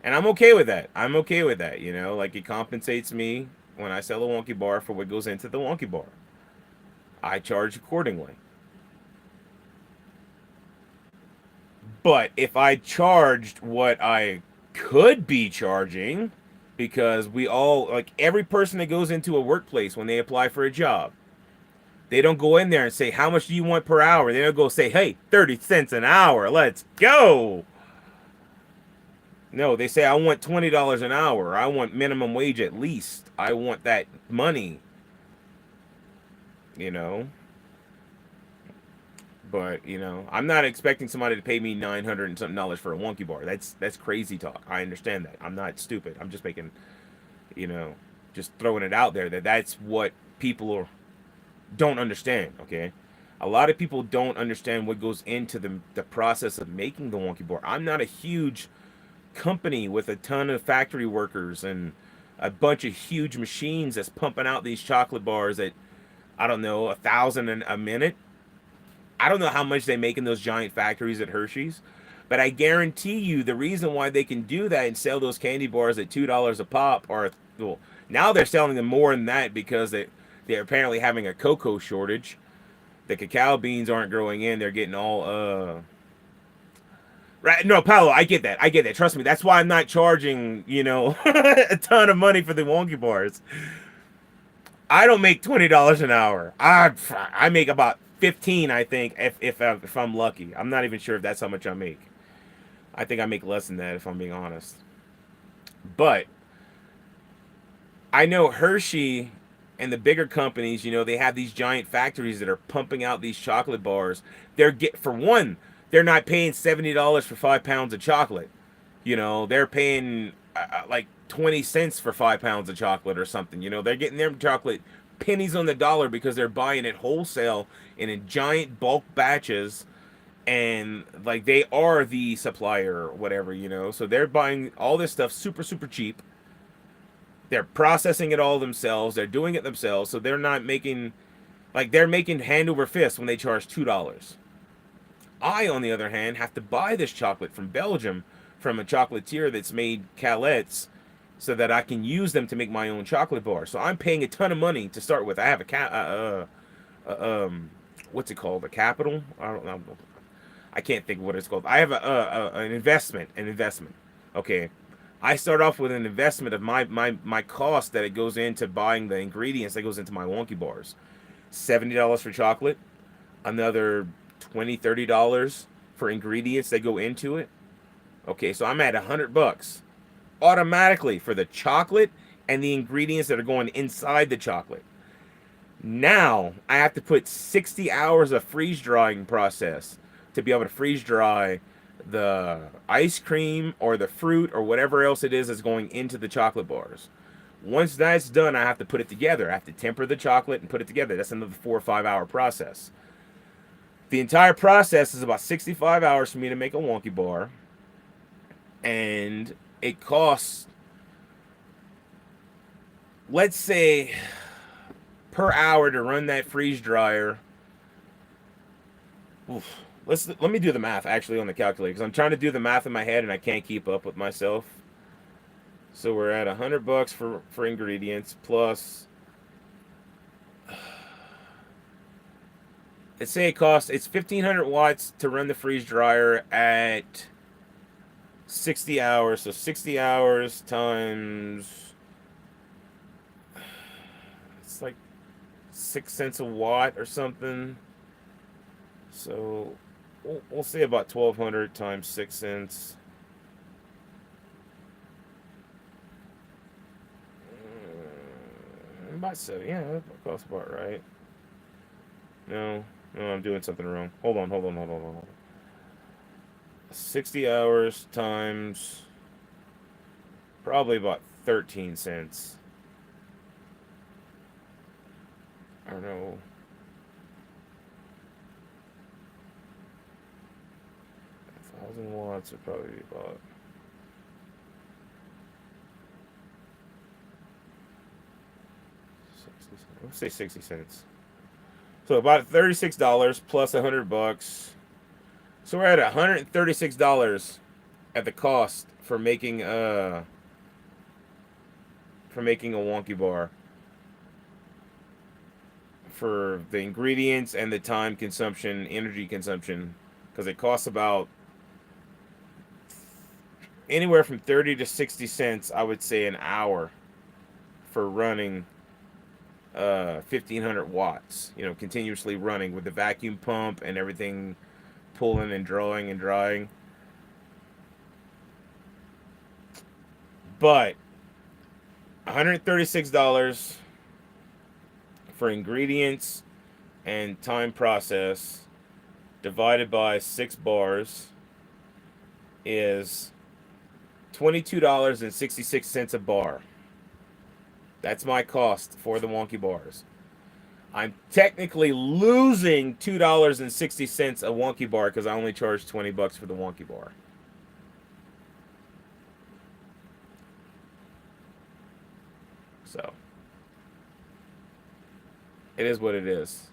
And I'm okay with that. I'm okay with that, you know. Like, it compensates me when I sell a wonky bar for what goes into the wonky bar. I charge accordingly. But if I charged what I could be charging, because we all, like, every person that goes into a workplace when they apply for a job, they don't go in there and say, how much do you want per hour? They don't go say, hey, 30 cents an hour. Let's go. No, they say, I want $20 an hour. I want minimum wage at least. I want that money, you know. But, you know, I'm not expecting somebody to pay me 900 and something dollars for a wonky bar. That's crazy talk. I understand that. I'm not stupid. I'm just making, you know, just throwing it out there that that's what people don't understand, okay? A lot of people don't understand what goes into the process of making the wonky bar. I'm not a huge company with a ton of factory workers and a bunch of huge machines that's pumping out these chocolate bars at, I don't know, 1,000 a minute. I don't know how much they make in those giant factories at Hershey's, but I guarantee you the reason why they can do that and sell those candy bars at $2 a pop, or well, now they're selling them more than that because they're apparently having a cocoa shortage. The cacao beans aren't growing in; they're getting all right. No, Paolo, I get that. I get that. Trust me, that's why I'm not charging, you know, a ton of money for the wonky bars. I don't make $20 an hour. I make about 15, I think, if I'm lucky. I'm not even sure if that's how much I make. I think I make less than that if I'm being honest. But I know Hershey and the bigger companies, you know, they have these giant factories that are pumping out these chocolate bars. For one, they're not paying $70 for 5 pounds of chocolate. You know, they're paying like 20 cents for 5 pounds of chocolate or something. You know, they're getting their chocolate pennies on the dollar because they're buying it wholesale and in giant bulk batches. And like they are the supplier or whatever, you know. So they're buying all this stuff super, super cheap. They're processing it all themselves. They're doing it themselves. So they're not making, like, they're making hand over fist when they charge $2. I, on the other hand, have to buy this chocolate from Belgium from a chocolatier that's made calettes so that I can use them to make my own chocolate bar. So I'm paying a ton of money to start with. I have what's it called? A capital? I don't know. I can't think of what it's called. I have an investment. Okay. I start off with an investment of my cost that it goes into buying the ingredients that goes into my wonky bars. $70 for chocolate, another $20-$30 for ingredients that go into it. Okay, so I'm at $100 automatically for the chocolate and the ingredients that are going inside the chocolate. Now I have to put 60 hours of freeze drying process to be able to freeze dry the ice cream or the fruit or whatever else it is that's going into the chocolate bars. Once that's done, I have to put it together. I have to temper the chocolate and put it together. That's another 4 or 5 hour process. The entire process is about 65 hours for me to make a wonky bar. And it costs, let's say, per hour to run that freeze dryer. Oof. Let me do the math actually on the calculator because I'm trying to do the math in my head and I can't keep up with myself. So we're at $100 for ingredients plus. Let's say it's 1,500 watts to run the freeze dryer at 60 hours. So 60 hours times, it's like 6 cents a watt or something. So we'll say about 1,200 times 6 cents. About 7. Yeah, that costs about right. No, I'm doing something wrong. Hold on. 60 hours times probably about 13 cents. I don't know. 1,000 watts would probably be about. Let's say 60 cents. So about $36 plus $100. So we're at $136 at the cost for making a wonky bar, for the ingredients and the time consumption, energy consumption, because it costs about anywhere from 30 to 60 cents, I would say, an hour for running 1500 watts, continuously running with the vacuum pump and everything pulling and drawing and drying. But $136 for ingredients and time process divided by 6 bars is $22.66 a bar. That's my cost for the wonky bars. I'm technically losing $2.60 a wonky bar because I only charge $20 for the wonky bar. So it is what it is.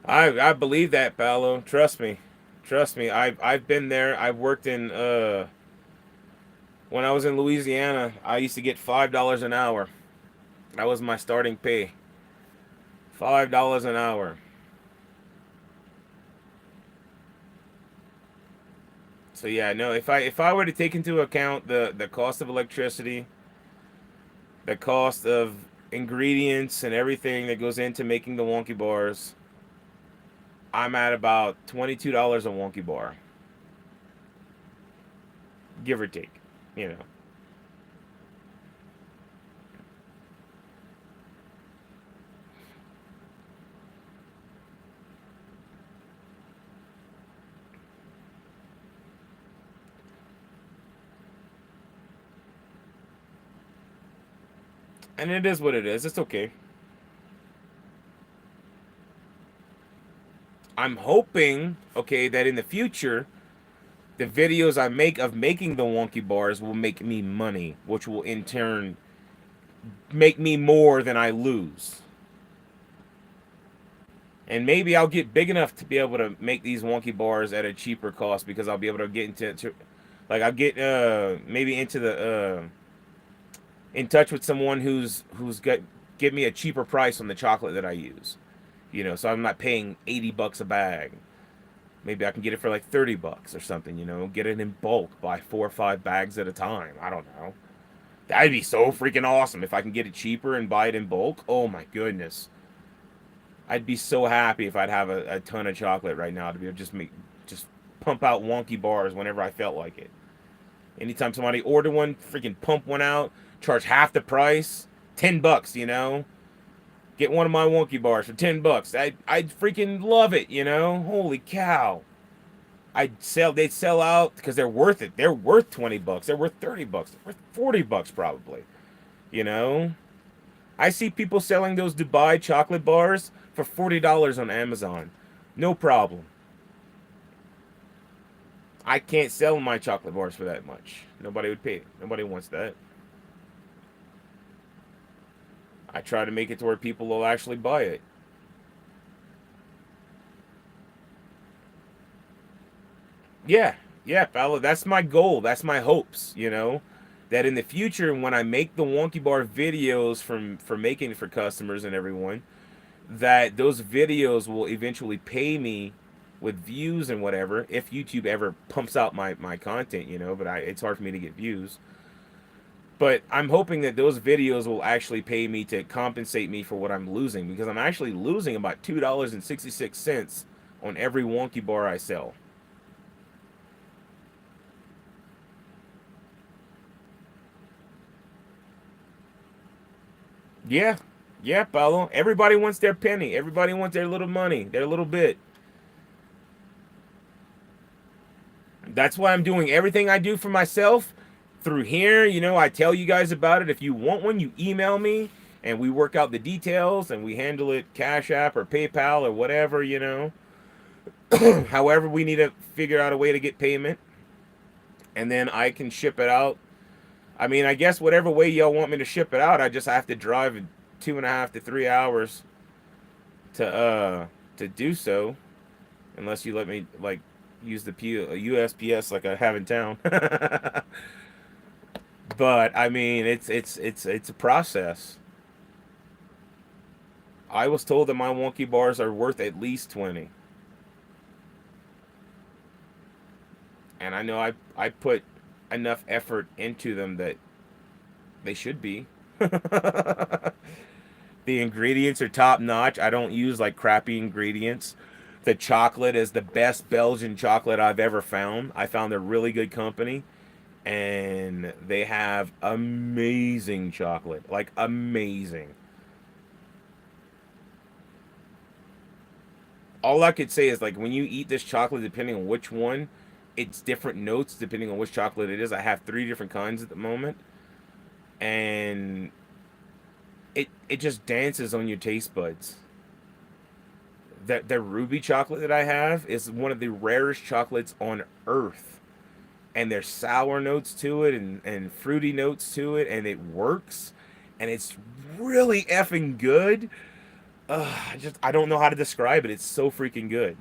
I believe that, Paolo. Trust me. Trust me. I've been there. I've worked in when I was in Louisiana, I used to get $5 an hour. That was my starting pay. $5 an hour. So yeah, no, if I were to take into account the cost of electricity, the cost of ingredients and everything that goes into making the wonky bars, I'm at about $22 a wonky bar, give or take, you know. And it is what it is. It's okay. I'm hoping, okay, that in the future, the videos I make of making the wonky bars will make me money, which will in turn make me more than I lose. And maybe I'll get big enough to be able to make these wonky bars at a cheaper cost because I'll be able to get like I'll get maybe into the in touch with someone who's got give me a cheaper price on the chocolate that I use. So I'm not paying $80 a bag. Maybe I can get it for like $30 or something, get it in bulk, buy 4 or 5 bags at a time. I don't know. That'd be so freaking awesome if I can get it cheaper and buy it in bulk. Oh my goodness. I'd be so happy if I'd have a ton of chocolate right now to be able to just pump out wonky bars whenever I felt like it. Anytime somebody order one, freaking pump one out, charge half the price, $10, Get one of my wonky bars for $10. I'd freaking love it. Holy cow. They'd sell out because they're worth it. They're worth $20. They're worth $30. They're worth $40 probably. You know? I see people selling those Dubai chocolate bars for $40 on Amazon. No problem. I can't sell my chocolate bars for that much. Nobody would pay it. Nobody wants that. I try to make it to where people will actually buy it. Yeah, yeah, fella. That's my goal. That's my hopes. That in the future, when I make the wonky bar videos for making it for customers and everyone, that those videos will eventually pay me with views and whatever, if YouTube ever pumps out my content. But it's hard for me to get views. But I'm hoping that those videos will actually pay me to compensate me for what I'm losing, because I'm actually losing about $2.66 on every wonky bar I sell. Yeah, yeah, Paulo. Everybody wants their penny. Everybody wants their little money, their little bit. That's why I'm doing everything I do for myself through here. You know, I tell you guys about it. If you want one, you email me and we work out the details and we handle it Cash App or PayPal or whatever, you know. However, we need to figure out a way to get payment and then I can ship it out. I mean, I guess whatever way y'all want me to ship it out, I just have to drive 2.5 to 3 hours to do so, unless you let me like use the USPS like I have in town. But I mean, it's a process. I was told that my wonky bars are worth at least 20, and I know I put enough effort into them that they should be. The ingredients are top notch. I don't use like crappy ingredients. The chocolate is the best Belgian chocolate I've ever found. I found a really good company and they have amazing chocolate. Like amazing. All I could say is like when you eat this chocolate, depending on which one, it's different notes depending on which chocolate it is. I have three different kinds at the moment. And it just dances on your taste buds. That the ruby chocolate that I have is one of the rarest chocolates on earth. And there's sour notes to it and fruity notes to it, and it works. And it's really effing good. I don't know how to describe it. It's so freaking good.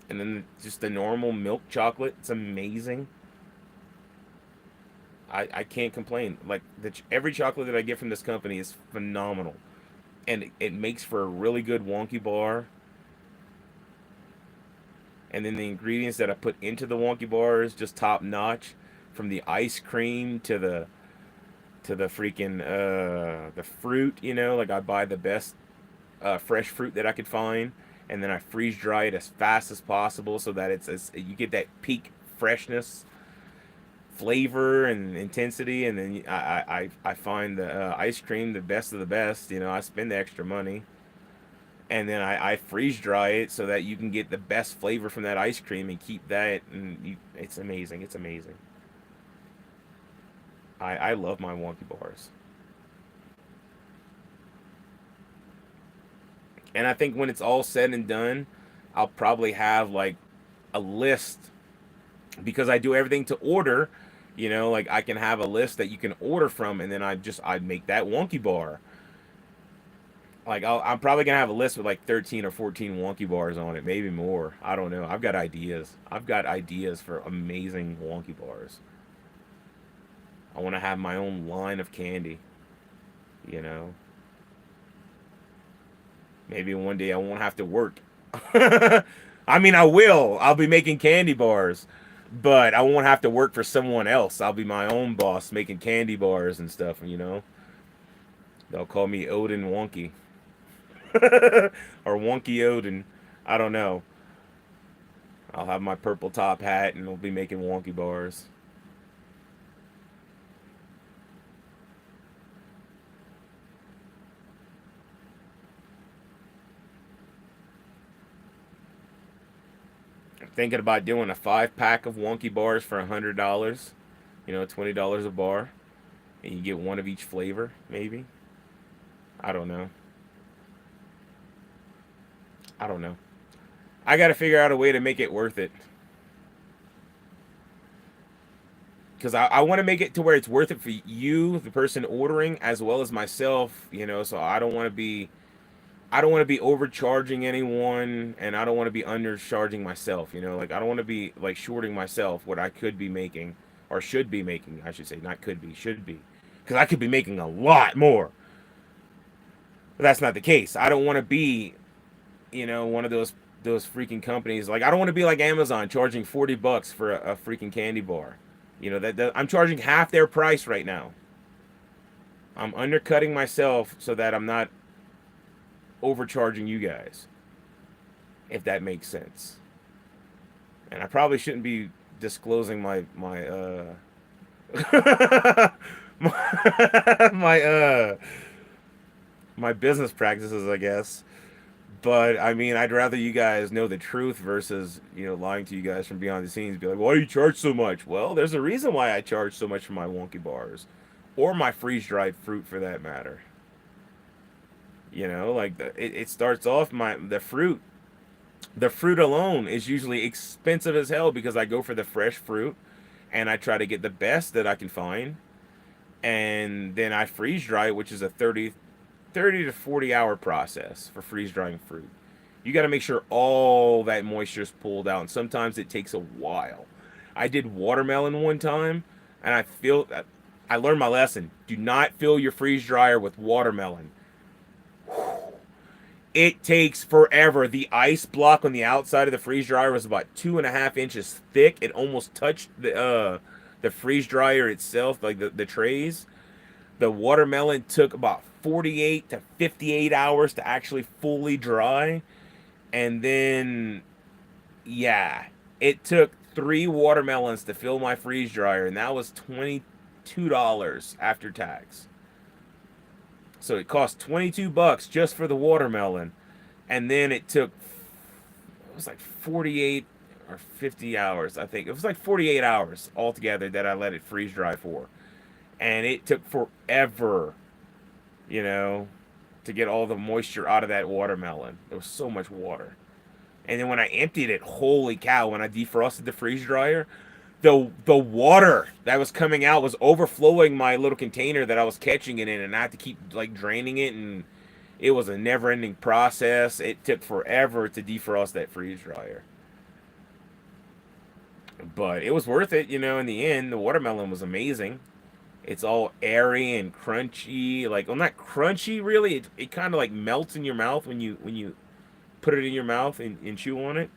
And then just the normal milk chocolate, it's amazing. I can't complain. Like every chocolate that I get from this company is phenomenal, and it makes for a really good wonky bar. And then the ingredients that I put into the wonky bar is just top notch, from the ice cream to the freaking the fruit. You know, like I buy the best fresh fruit that I could find, and then I freeze dry it as fast as possible so that you get that peak freshness, flavor, and intensity. And then I find the ice cream the best of the best. You know, I spend the extra money, and then I freeze dry it so that you can get the best flavor from that ice cream and keep that. And it's amazing. It's amazing. I love my wonky bars. And I think when it's all said and done, I'll probably have like a list, because I do everything to order. You know, like I can have a list that you can order from, and then I'd make that wonky bar. Like I'm probably gonna have a list with like 13 or 14 wonky bars on it, maybe more. I don't know. I've got ideas. I've got ideas for amazing wonky bars. I want to have my own line of candy. You know, maybe one day I won't have to work. I mean, I will. I'll be making candy bars, but I won't have to work for someone else. I'll be my own boss making candy bars and stuff. You know, they'll call me Odin Wonky or Wonky Odin. I don't know. I'll have my purple top hat and we'll be making wonky bars. I'm thinking about doing a 5 pack of wonky bars for $100. You know, $20 a bar, and you get one of each flavor, maybe. I don't know. I don't know. I got to figure out a way to make it worth it. Because I want to make it to where it's worth it for you, the person ordering, as well as myself. You know, so I don't want to be overcharging anyone, and I don't want to be undercharging myself. You know, like I don't want to be like shorting myself what I could be making, or should be making. I should say, not could be, should be, because I could be making a lot more. But that's not the case. I don't want to be, you know, one of those freaking companies. Like I don't want to be like Amazon charging $40 for a freaking candy bar. You know that I'm charging half their price right now. I'm undercutting myself so that I'm not overcharging you guys, if that makes sense. And I probably shouldn't be disclosing my my business practices, I guess. But I mean, I'd rather you guys know the truth versus lying to you guys from behind the scenes. Be like, why do you charge so much? Well, there's a reason why I charge so much for my wonky bars, or my freeze dried fruit for that matter. Like it starts off the fruit. The fruit alone is usually expensive as hell because I go for the fresh fruit, and I try to get the best that I can find, and then I freeze dry it, which is a 30 to 40 hour process for freeze drying fruit. You got to make sure all that moisture is pulled out, and sometimes it takes a while. I did watermelon one time, and I learned my lesson. Do not fill your freeze dryer with watermelon. It takes forever. The ice block on the outside of the freeze dryer was about 2.5 inches thick. It almost touched the freeze dryer itself, like the trays. The watermelon took about 48 to 58 hours to actually fully dry. And then, yeah, it took 3 watermelons to fill my freeze dryer, and that was $22 after tax. So it cost $22 just for the watermelon. And then it was like 48 or 50 hours, I think. It was like 48 hours altogether that I let it freeze dry for. And it took forever, you know, to get all the moisture out of that watermelon. There was so much water. And then when I emptied it, holy cow, when I defrosted the freeze dryer, the water that was coming out was overflowing my little container that I was catching it in, and I had to keep like draining it, and it was a never-ending process. It took forever to defrost that freeze dryer. But it was worth it, in the end. The watermelon was amazing. It's all airy and crunchy. Like, well, not crunchy really. It kind of like melts in your mouth when you put it in your mouth and chew on it.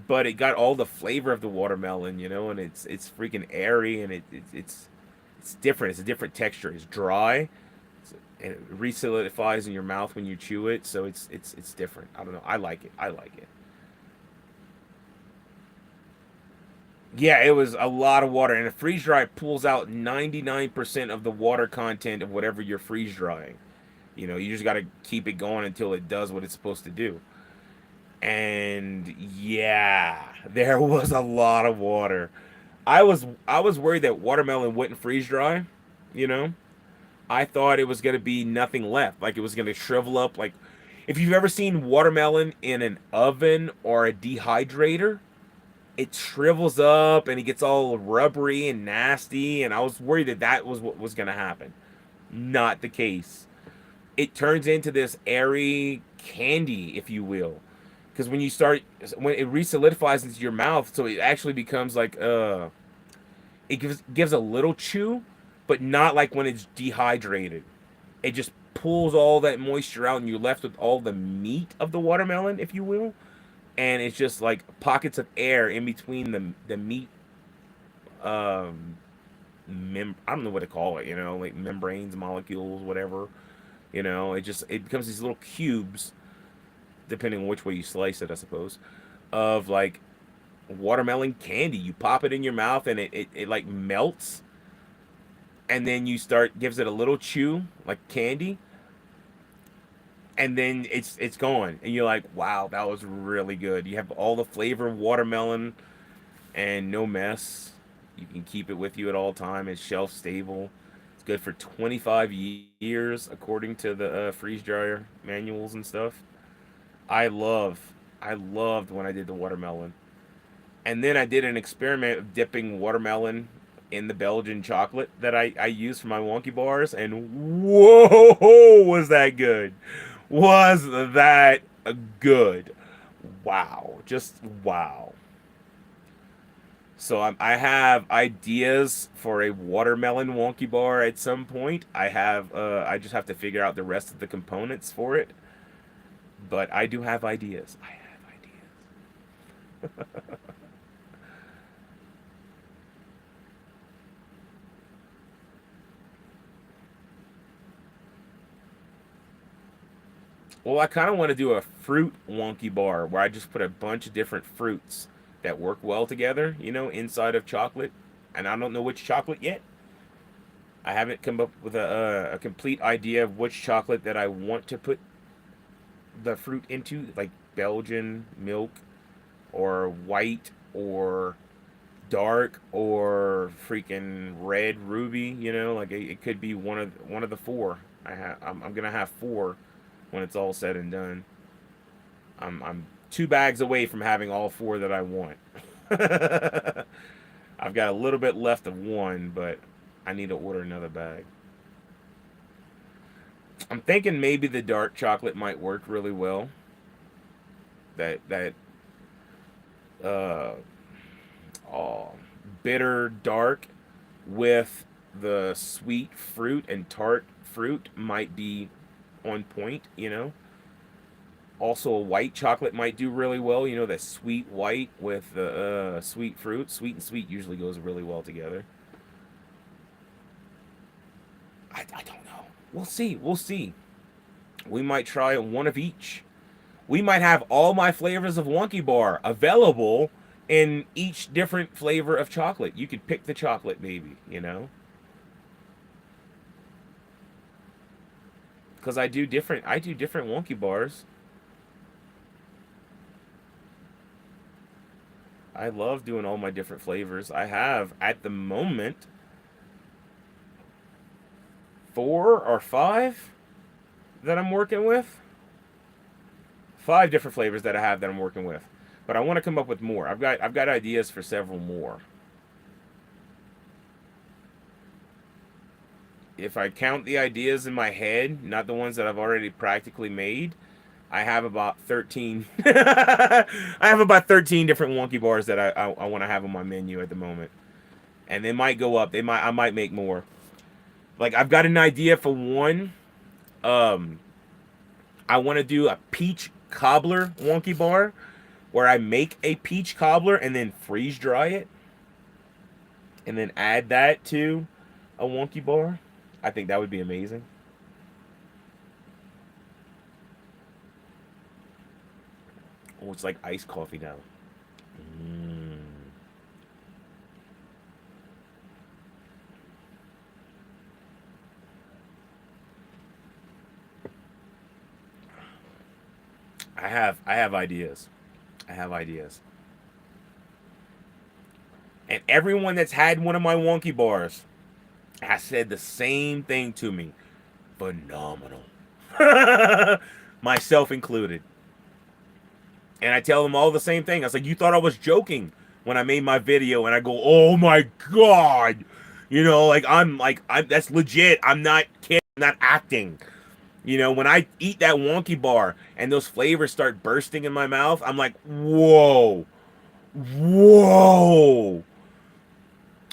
But it got all the flavor of the watermelon, and it's freaking airy, and it's different. It's a different texture. It's dry. And it re-solidifies in your mouth when you chew it, so it's different. I don't know. I like it. I like it. Yeah, it was a lot of water, and a freeze dry pulls out 99% of the water content of whatever you're freeze drying. You just got to keep it going until it does what it's supposed to do. And yeah, there was a lot of water. I was worried that watermelon wouldn't freeze dry, you know. I thought it was going to be nothing left, like it was going to shrivel up like if you've ever seen watermelon in an oven or a dehydrator, it shrivels up and it gets all rubbery and nasty, and I was worried that that was what was going to happen. Not the case. It turns into this airy candy, if you will. Because when it re-solidifies into your mouth, so it actually becomes like it gives a little chew, but not like when it's dehydrated. It just pulls all that moisture out, and you're left with all the meat of the watermelon, if you will, and it's just like pockets of air in between the meat. Um, I don't know what to call it, like membranes, molecules, whatever. It becomes these little cubes, depending on which way you slice it, I suppose, of like watermelon candy. You pop it in your mouth, and it like melts, and then gives it a little chew like candy, and then it's gone, and you're like, wow, that was really good. You have all the flavor of watermelon and no mess. You can keep it with you at all time. It's shelf stable. It's good for 25 years according to the freeze dryer manuals and stuff. I loved when I did the watermelon. And then I did an experiment of dipping watermelon in the Belgian chocolate that I use for my wonky bars, and whoa, was that good? Was that good? Wow, just wow. So I have ideas for a watermelon wonky bar at some point. I just have to figure out the rest of the components for it. But I do have ideas. I have ideas. Well, I kind of want to do a fruit wonky bar where I just put a bunch of different fruits that work well together, inside of chocolate. And I don't know which chocolate yet. I haven't come up with a complete idea of which chocolate that I want to put the fruit into, like Belgian milk or white or dark or freaking red ruby. You know, like it could be one of the four. I'm gonna have four when it's all said and done. I'm 2 bags away from having all four that I want. I've got a little bit left of one, but I need to order another bag. I'm thinking maybe the dark chocolate might work really well. That uh oh, bitter dark with the sweet fruit and tart fruit might be on point, you know. Also, a white chocolate might do really well. You know, that sweet white with the sweet fruit. Sweet and sweet usually goes really well together. I don't know. We'll see. We'll see. We might try one of each. We might have all my flavors of Wonky Bar available in each different flavor of chocolate. You could pick the chocolate, baby, you know? Because I do different Wonky Bars. I love doing all my different flavors. I have at the moment 4 or 5 that I'm working with. 5 different flavors that I have that I'm working with. But I want to come up with more. I've got ideas for several more. If I count the ideas in my head, not the ones that I've already practically made, I have about 13. I have about 13 different Wonky Bars that I want to have on my menu at the moment. And they might go up. I might make more. Like I've got an idea for one. Um I want to do a peach cobbler Wonky Bar where I make a peach cobbler and then freeze dry it and then add that to a Wonky Bar. I think that would be amazing. Oh, it's like iced coffee now. Mm. I have ideas. I have ideas. And everyone that's had one of my Wonky Bars has said the same thing to me. Phenomenal. Myself included. And I tell them all the same thing. I was like, you thought I was joking when I made my video, and I go, oh my god, you know, I'm that's legit. I'm not kidding. I'm not acting. You know, when I eat that Wonky Bar and those flavors start bursting in my mouth, I'm like, whoa, whoa.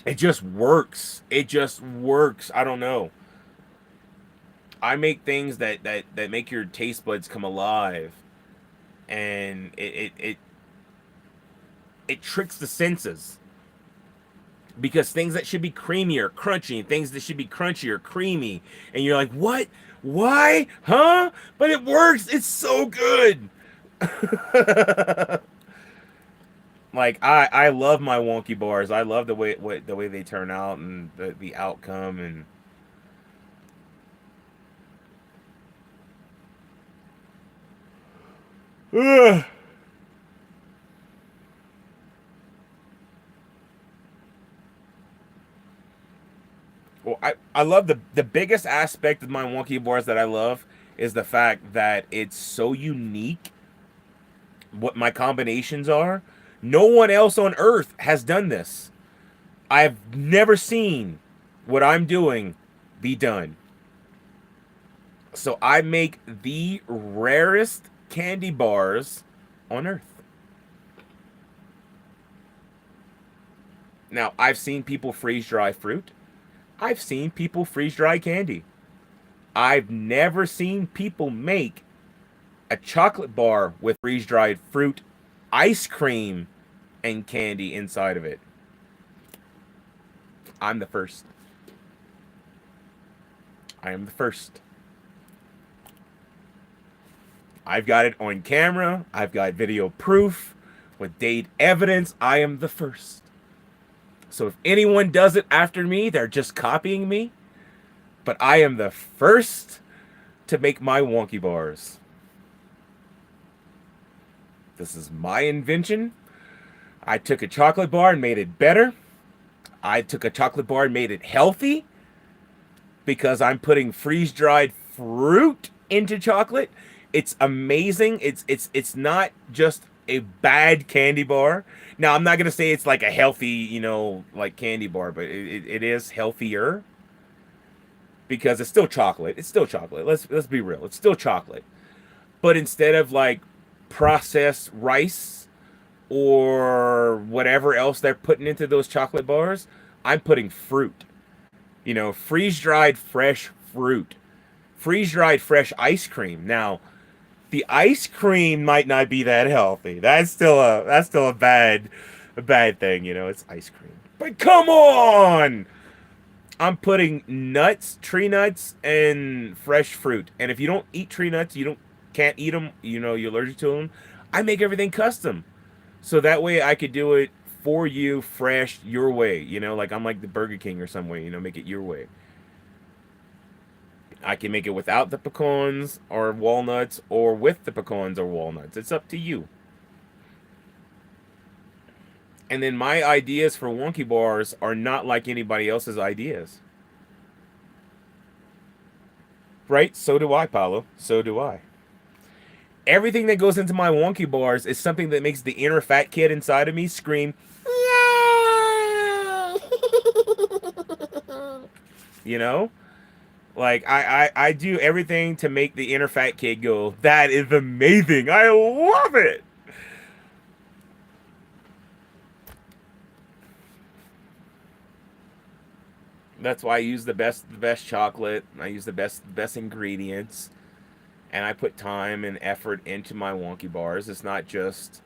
It just works. It just works. I don't know. I make things that make your taste buds come alive, and it tricks the senses, because things that should be creamy are crunchy, and things that should be crunchy are creamy, and you're like, what, why, huh? But it works. It's so good. Like I love my Wonky Bars. I love the way they turn out and the outcome. And well, I love the biggest aspect of my Wonky Bars that I love is the fact that it's so unique what my combinations are. No one else on earth has done this. I've never seen what I'm doing be done. So I make the rarest candy bars on earth. Now, I've seen people freeze dry fruit. I've seen people freeze dry candy. I've never seen people make a chocolate bar with freeze dried fruit, ice cream, and candy inside of it. I'm the first. I am the first. I've got it on camera. I've got video proof with date evidence. I am the first. So if anyone does it after me, they're just copying me. But I am the first to make my Wonky Bars. This is my invention. I took a chocolate bar and made it better. I took a chocolate bar and made it healthy because I'm putting freeze-dried fruit into chocolate. It's amazing. It's not just a bad candy bar. Now, I'm not gonna say it's like a healthy, like candy bar, but it is healthier because it's still chocolate. It's still chocolate. Let's be real. It's still chocolate. But instead of like processed rice or whatever else they're putting into those chocolate bars, I'm putting fruit. Freeze dried fresh fruit. Freeze dried fresh ice cream. Now, the ice cream might not be that healthy. That's still a bad thing, it's ice cream. But come on! I'm putting nuts, tree nuts, and fresh fruit. And if you don't eat tree nuts, can't eat them. You're allergic to them. I make everything custom, so that way I could do it for you, fresh, your way. Like I'm like the Burger King or some way. Make it your way. I can make it without the pecans or walnuts, or with the pecans or walnuts. It's up to you. And then my ideas for wonky bars are not like anybody else's ideas. Right? So do I, Paulo. So do I. Everything that goes into my wonky bars is something that makes the inner fat kid inside of me scream, "Yay!" you know? Like I do everything to make the inner fat kid go, "That is amazing. I love it." That's why I use the best chocolate. I use the best ingredients, and I put time and effort into my wonky bars. It's not just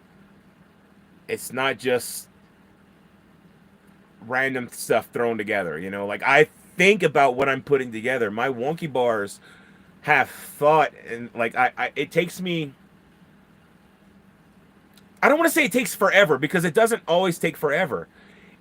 random stuff thrown together. Like I think about what I'm putting together. My wonky bars have thought, and like it takes me. I don't want to say it takes forever because it doesn't always take forever.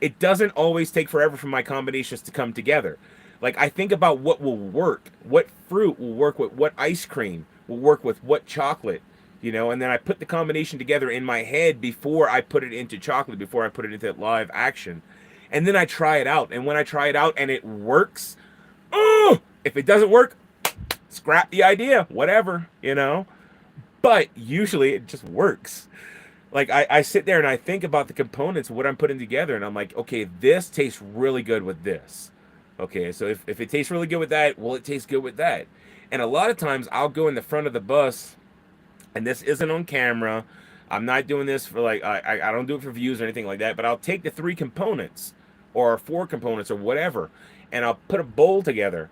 It doesn't always take forever for my combinations to come together. Like I think about what will work, what fruit will work with what ice cream, will work with what chocolate, and then I put the combination together in my head before I put it into chocolate, before I put it into live action. And then I try it out. And when I try it out and it works, oh, if it doesn't work, scrap the idea, whatever. But usually it just works. Like I sit there and I think about the components of what I'm putting together, and I'm like, okay, this tastes really good with this. Okay, so if it tastes really good with that, well, it tastes good with that. And a lot of times I'll go in the front of the bus, and this isn't on camera. I'm not doing this for like I don't do it for views or anything like that. But I'll take the three components or four components or whatever, and I'll put a bowl together,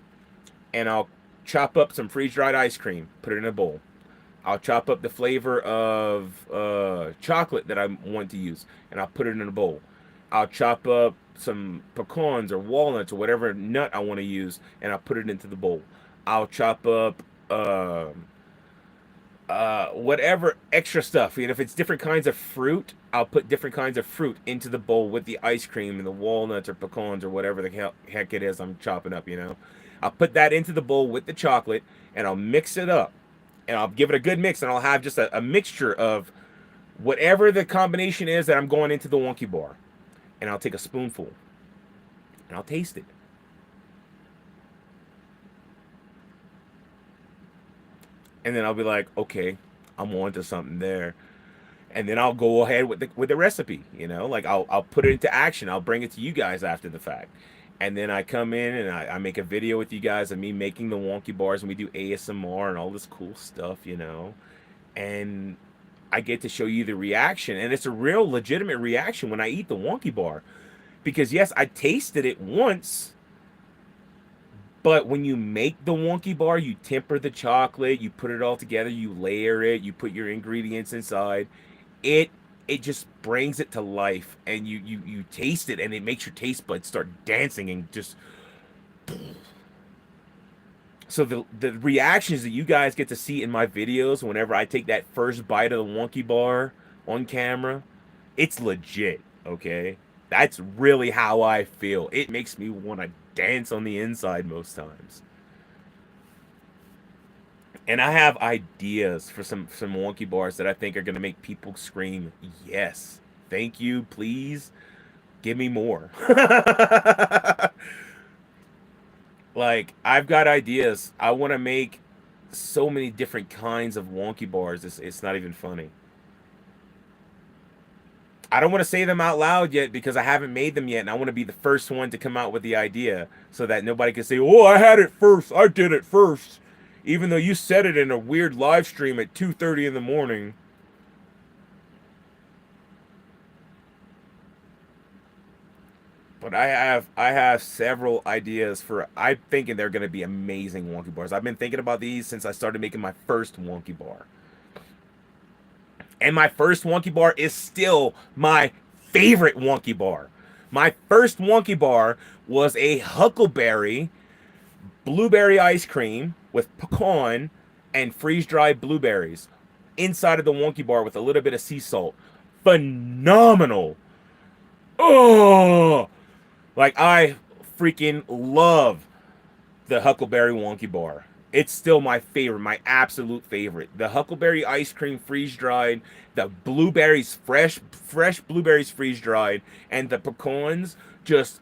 and I'll chop up some freeze dried ice cream, put it in a bowl. I'll chop up the flavor of chocolate that I want to use, and I'll put it in a bowl. I'll chop up some pecans or walnuts or whatever nut I want to use, and I'll put it into the bowl. I'll chop up whatever extra stuff. If it's different kinds of fruit, I'll put different kinds of fruit into the bowl with the ice cream and the walnuts or pecans or whatever the heck it is I'm chopping up. I'll put that into the bowl with the chocolate, and I'll mix it up, and I'll give it a good mix, and I'll have just a mixture of whatever the combination is that I'm going into the wonky bar. And I'll take a spoonful, and I'll taste it. And then I'll be like, okay, I'm on to something there. And then I'll go ahead with the recipe. Like I'll put it into action. I'll bring it to you guys after the fact. And then I come in and I make a video with you guys of me making the wonky bars, and we do ASMR and all this cool stuff. And I get to show you the reaction, and it's a real legitimate reaction when I eat the wonky bar. Because yes, I tasted it once, but when you make the wonky bar, you temper the chocolate, you put it all together, you layer it, you put your ingredients inside. It it just brings it to life, and you taste it, and it makes your taste buds start dancing and just. So the reactions that you guys get to see in my videos whenever I take that first bite of the wonky bar on camera, it's legit, okay? That's really how I feel. It makes me want to dance on the inside most times. And I have ideas for some wonky bars that I think are gonna make people scream, "Yes, thank you, please, give me more." Like I've got ideas. I want to make so many different kinds of wonky bars. It's not even funny. I don't want to say them out loud yet because I haven't made them yet, and I want to be the first one to come out with the idea so that nobody can say, "Oh, I had it first. I did it first," even though you said it in a weird live stream at 2:30 in the morning. But I have several ideas for. I'm thinking they're gonna be amazing wonky bars. I've been thinking about these since I started making my first wonky bar. And my first wonky bar is still my favorite wonky bar. My first wonky bar was a huckleberry blueberry ice cream with pecan and freeze dried blueberries inside of the wonky bar with a little bit of sea salt. Phenomenal. Oh, like I freaking love the Huckleberry Wonky Bar. It's still my favorite, my absolute favorite. The Huckleberry ice cream freeze dried, the blueberries fresh blueberries freeze dried, and the pecans just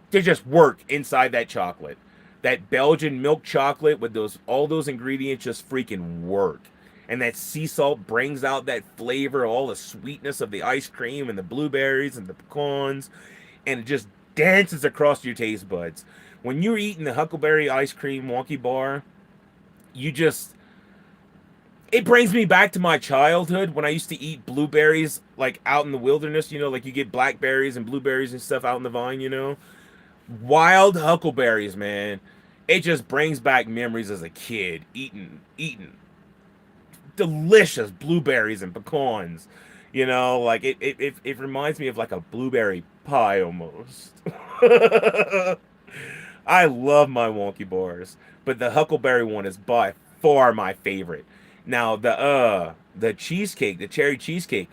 they just work inside that chocolate. That Belgian milk chocolate with those all those ingredients just freaking work. And that sea salt brings out that flavor, all the sweetness of the ice cream and the blueberries and the pecans, and it just dances across your taste buds. When you're eating the Huckleberry ice cream wonky bar, you just it brings me back to my childhood when I used to eat blueberries like out in the wilderness, like you get blackberries and blueberries and stuff out in the vine. Wild huckleberries, man. It just brings back memories as a kid eating delicious blueberries and pecans. Like it reminds me of like a blueberry pie almost. I love my wonky bars, but the huckleberry one is by far my favorite. Now the cheesecake, the cherry cheesecake,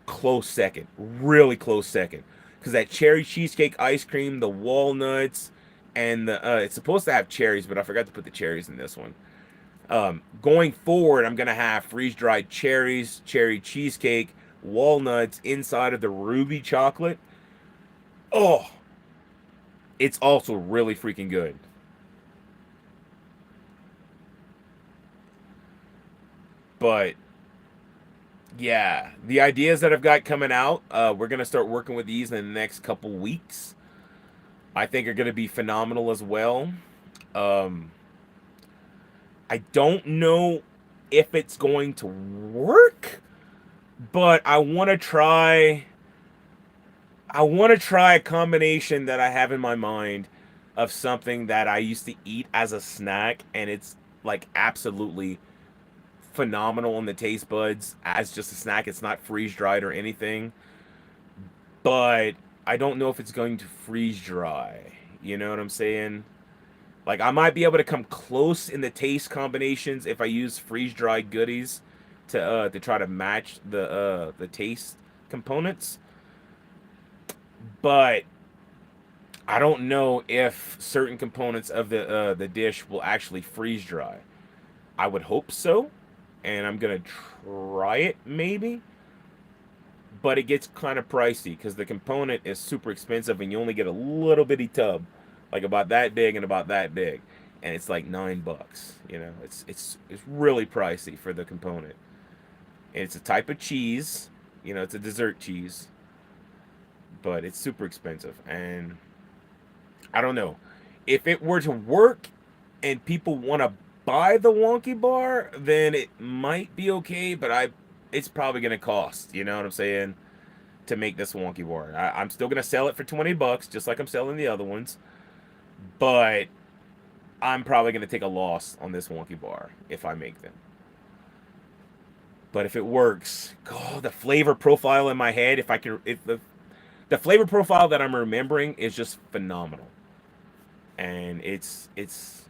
close second, really close second, because that cherry cheesecake ice cream, the walnuts, and the it's supposed to have cherries, but I forgot to put the cherries in this one. Going forward, I'm gonna have freeze dried cherries, cherry cheesecake, walnuts inside of the ruby chocolate. Oh, it's also really freaking good. But yeah, the ideas that I've got coming out, we're gonna start working with these in the next couple weeks. I think are gonna be phenomenal as well. Um, I don't know if it's going to work, but I want to try a combination that I have in my mind of something that I used to eat as a snack, and it's like absolutely phenomenal in the taste buds as just a snack. It's not freeze dried or anything, but I don't know if it's going to freeze dry. You know what I'm saying? Like I might be able to come close in the taste combinations if I use freeze dried goodies to try to match the taste components, but I don't know if certain components of the dish will actually freeze dry. I would hope so, and I'm gonna try it maybe, but it gets kind of pricey because the component is super expensive, and you only get a little bitty tub, like about that big and about that big, and it's like $9. It's really pricey for the component. And it's a type of cheese. It's a dessert cheese, but it's super expensive, and I don't know. If it were to work and people want to buy the wonky bar, then it might be okay, but it's probably going to cost, you know what I'm saying, to make this wonky bar. I'm still going to sell it for $20 just like I'm selling the other ones, but I'm probably going to take a loss on this wonky bar if I make them. But if it works, oh, the flavor profile in my head, if the flavor profile that I'm remembering is just phenomenal. And it's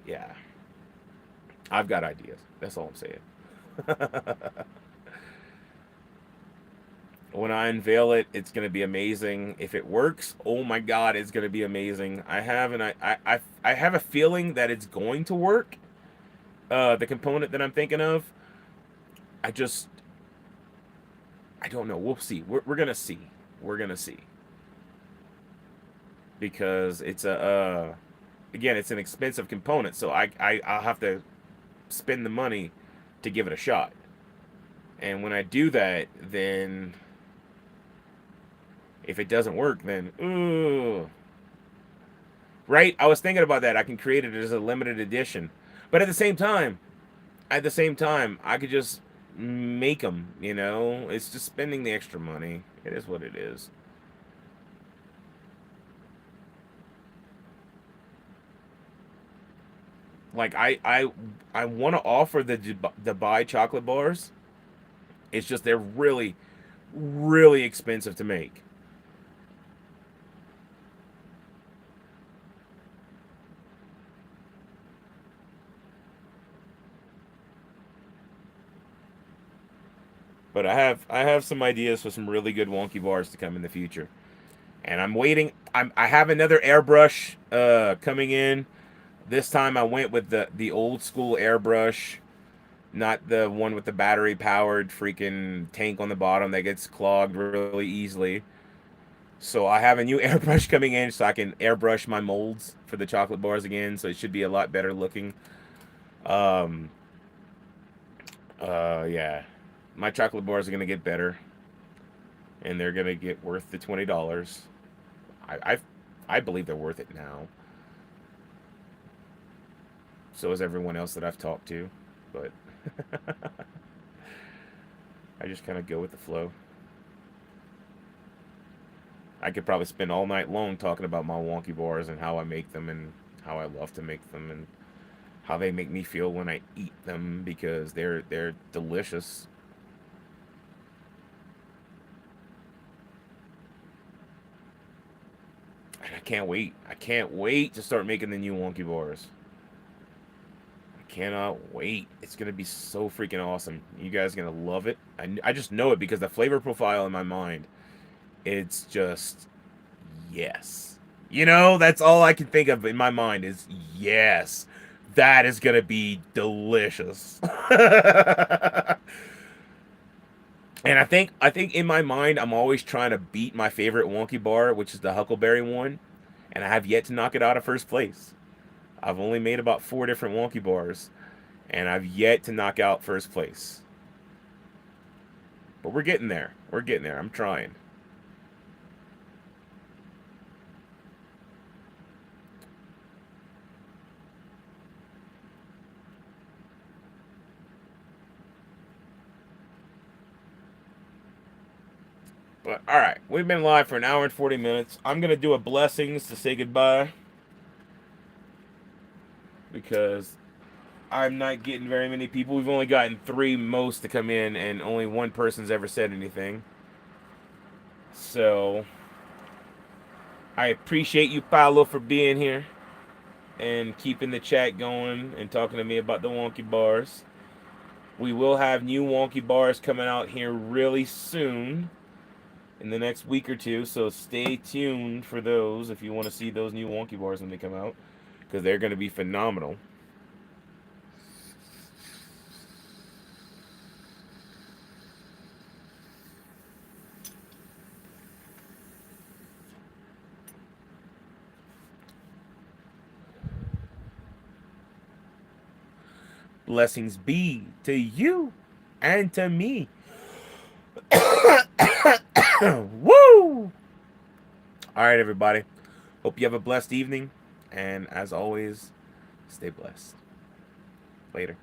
yeah, I've got ideas. That's all I'm saying. When I unveil it, it's gonna be amazing. If it works, oh my god, it's gonna be amazing. I have a feeling that it's going to work, The component that I'm thinking of, I just I don't know. We'll see. We're gonna see. We're gonna see because it's a again, it's an expensive component, so I'll have to spend the money to give it a shot. And when I do that, then if it doesn't work, then ooh, right? I was thinking about that. I can create it as a limited edition, but at the same time, I could just make them. You know, it's just spending the extra money. It is what it is. Like I want to offer the Dubai chocolate bars. It's just they're really really expensive to make. But I have some ideas for some really good wonky bars to come in the future. And I'm waiting. I have another airbrush coming in. This time I went with the old school airbrush, not the one with the battery powered freaking tank on the bottom that gets clogged really easily. So I have a new airbrush coming in so I can airbrush my molds for the chocolate bars again. So it should be a lot better looking. Um, yeah, my chocolate bars are gonna get better, and they're gonna get worth the $20. I I believe they're worth it now. So is everyone else that I've talked to, but I just kind of go with the flow. I could probably spend all night long talking about my wonky bars and how I make them and how I love to make them and how they make me feel when I eat them because they're delicious. And I can't wait. I can't wait to start making the new wonky bars. I cannot wait. It's gonna be so freaking awesome. You guys are gonna love it. I just know it because the flavor profile in my mind, it's just yes. You know, that's all I can think of in my mind is yes. That is gonna be delicious. And I think in my mind I'm always trying to beat my favorite wonky bar, which is the Huckleberry one, and I have yet to knock it out of first place. I've only made about 4 different wonky bars, and I've yet to knock out first place. But we're getting there. We're getting there. I'm trying. But all right, we've been live for an hour and 40 minutes. I'm gonna do a blessings to say goodbye because I'm not getting very many people. We've only gotten three most to come in, and only one person's ever said anything. So I appreciate you, Paolo, for being here and keeping the chat going and talking to me about the wonky bars. We will have new wonky bars coming out here really soon in the next week or two, so stay tuned for those if you want to see those new wonky bars when they come out because they're going to be phenomenal. Blessings be to you and to me. Woo! All right, everybody. Hope you have a blessed evening. And as always, stay blessed. Later.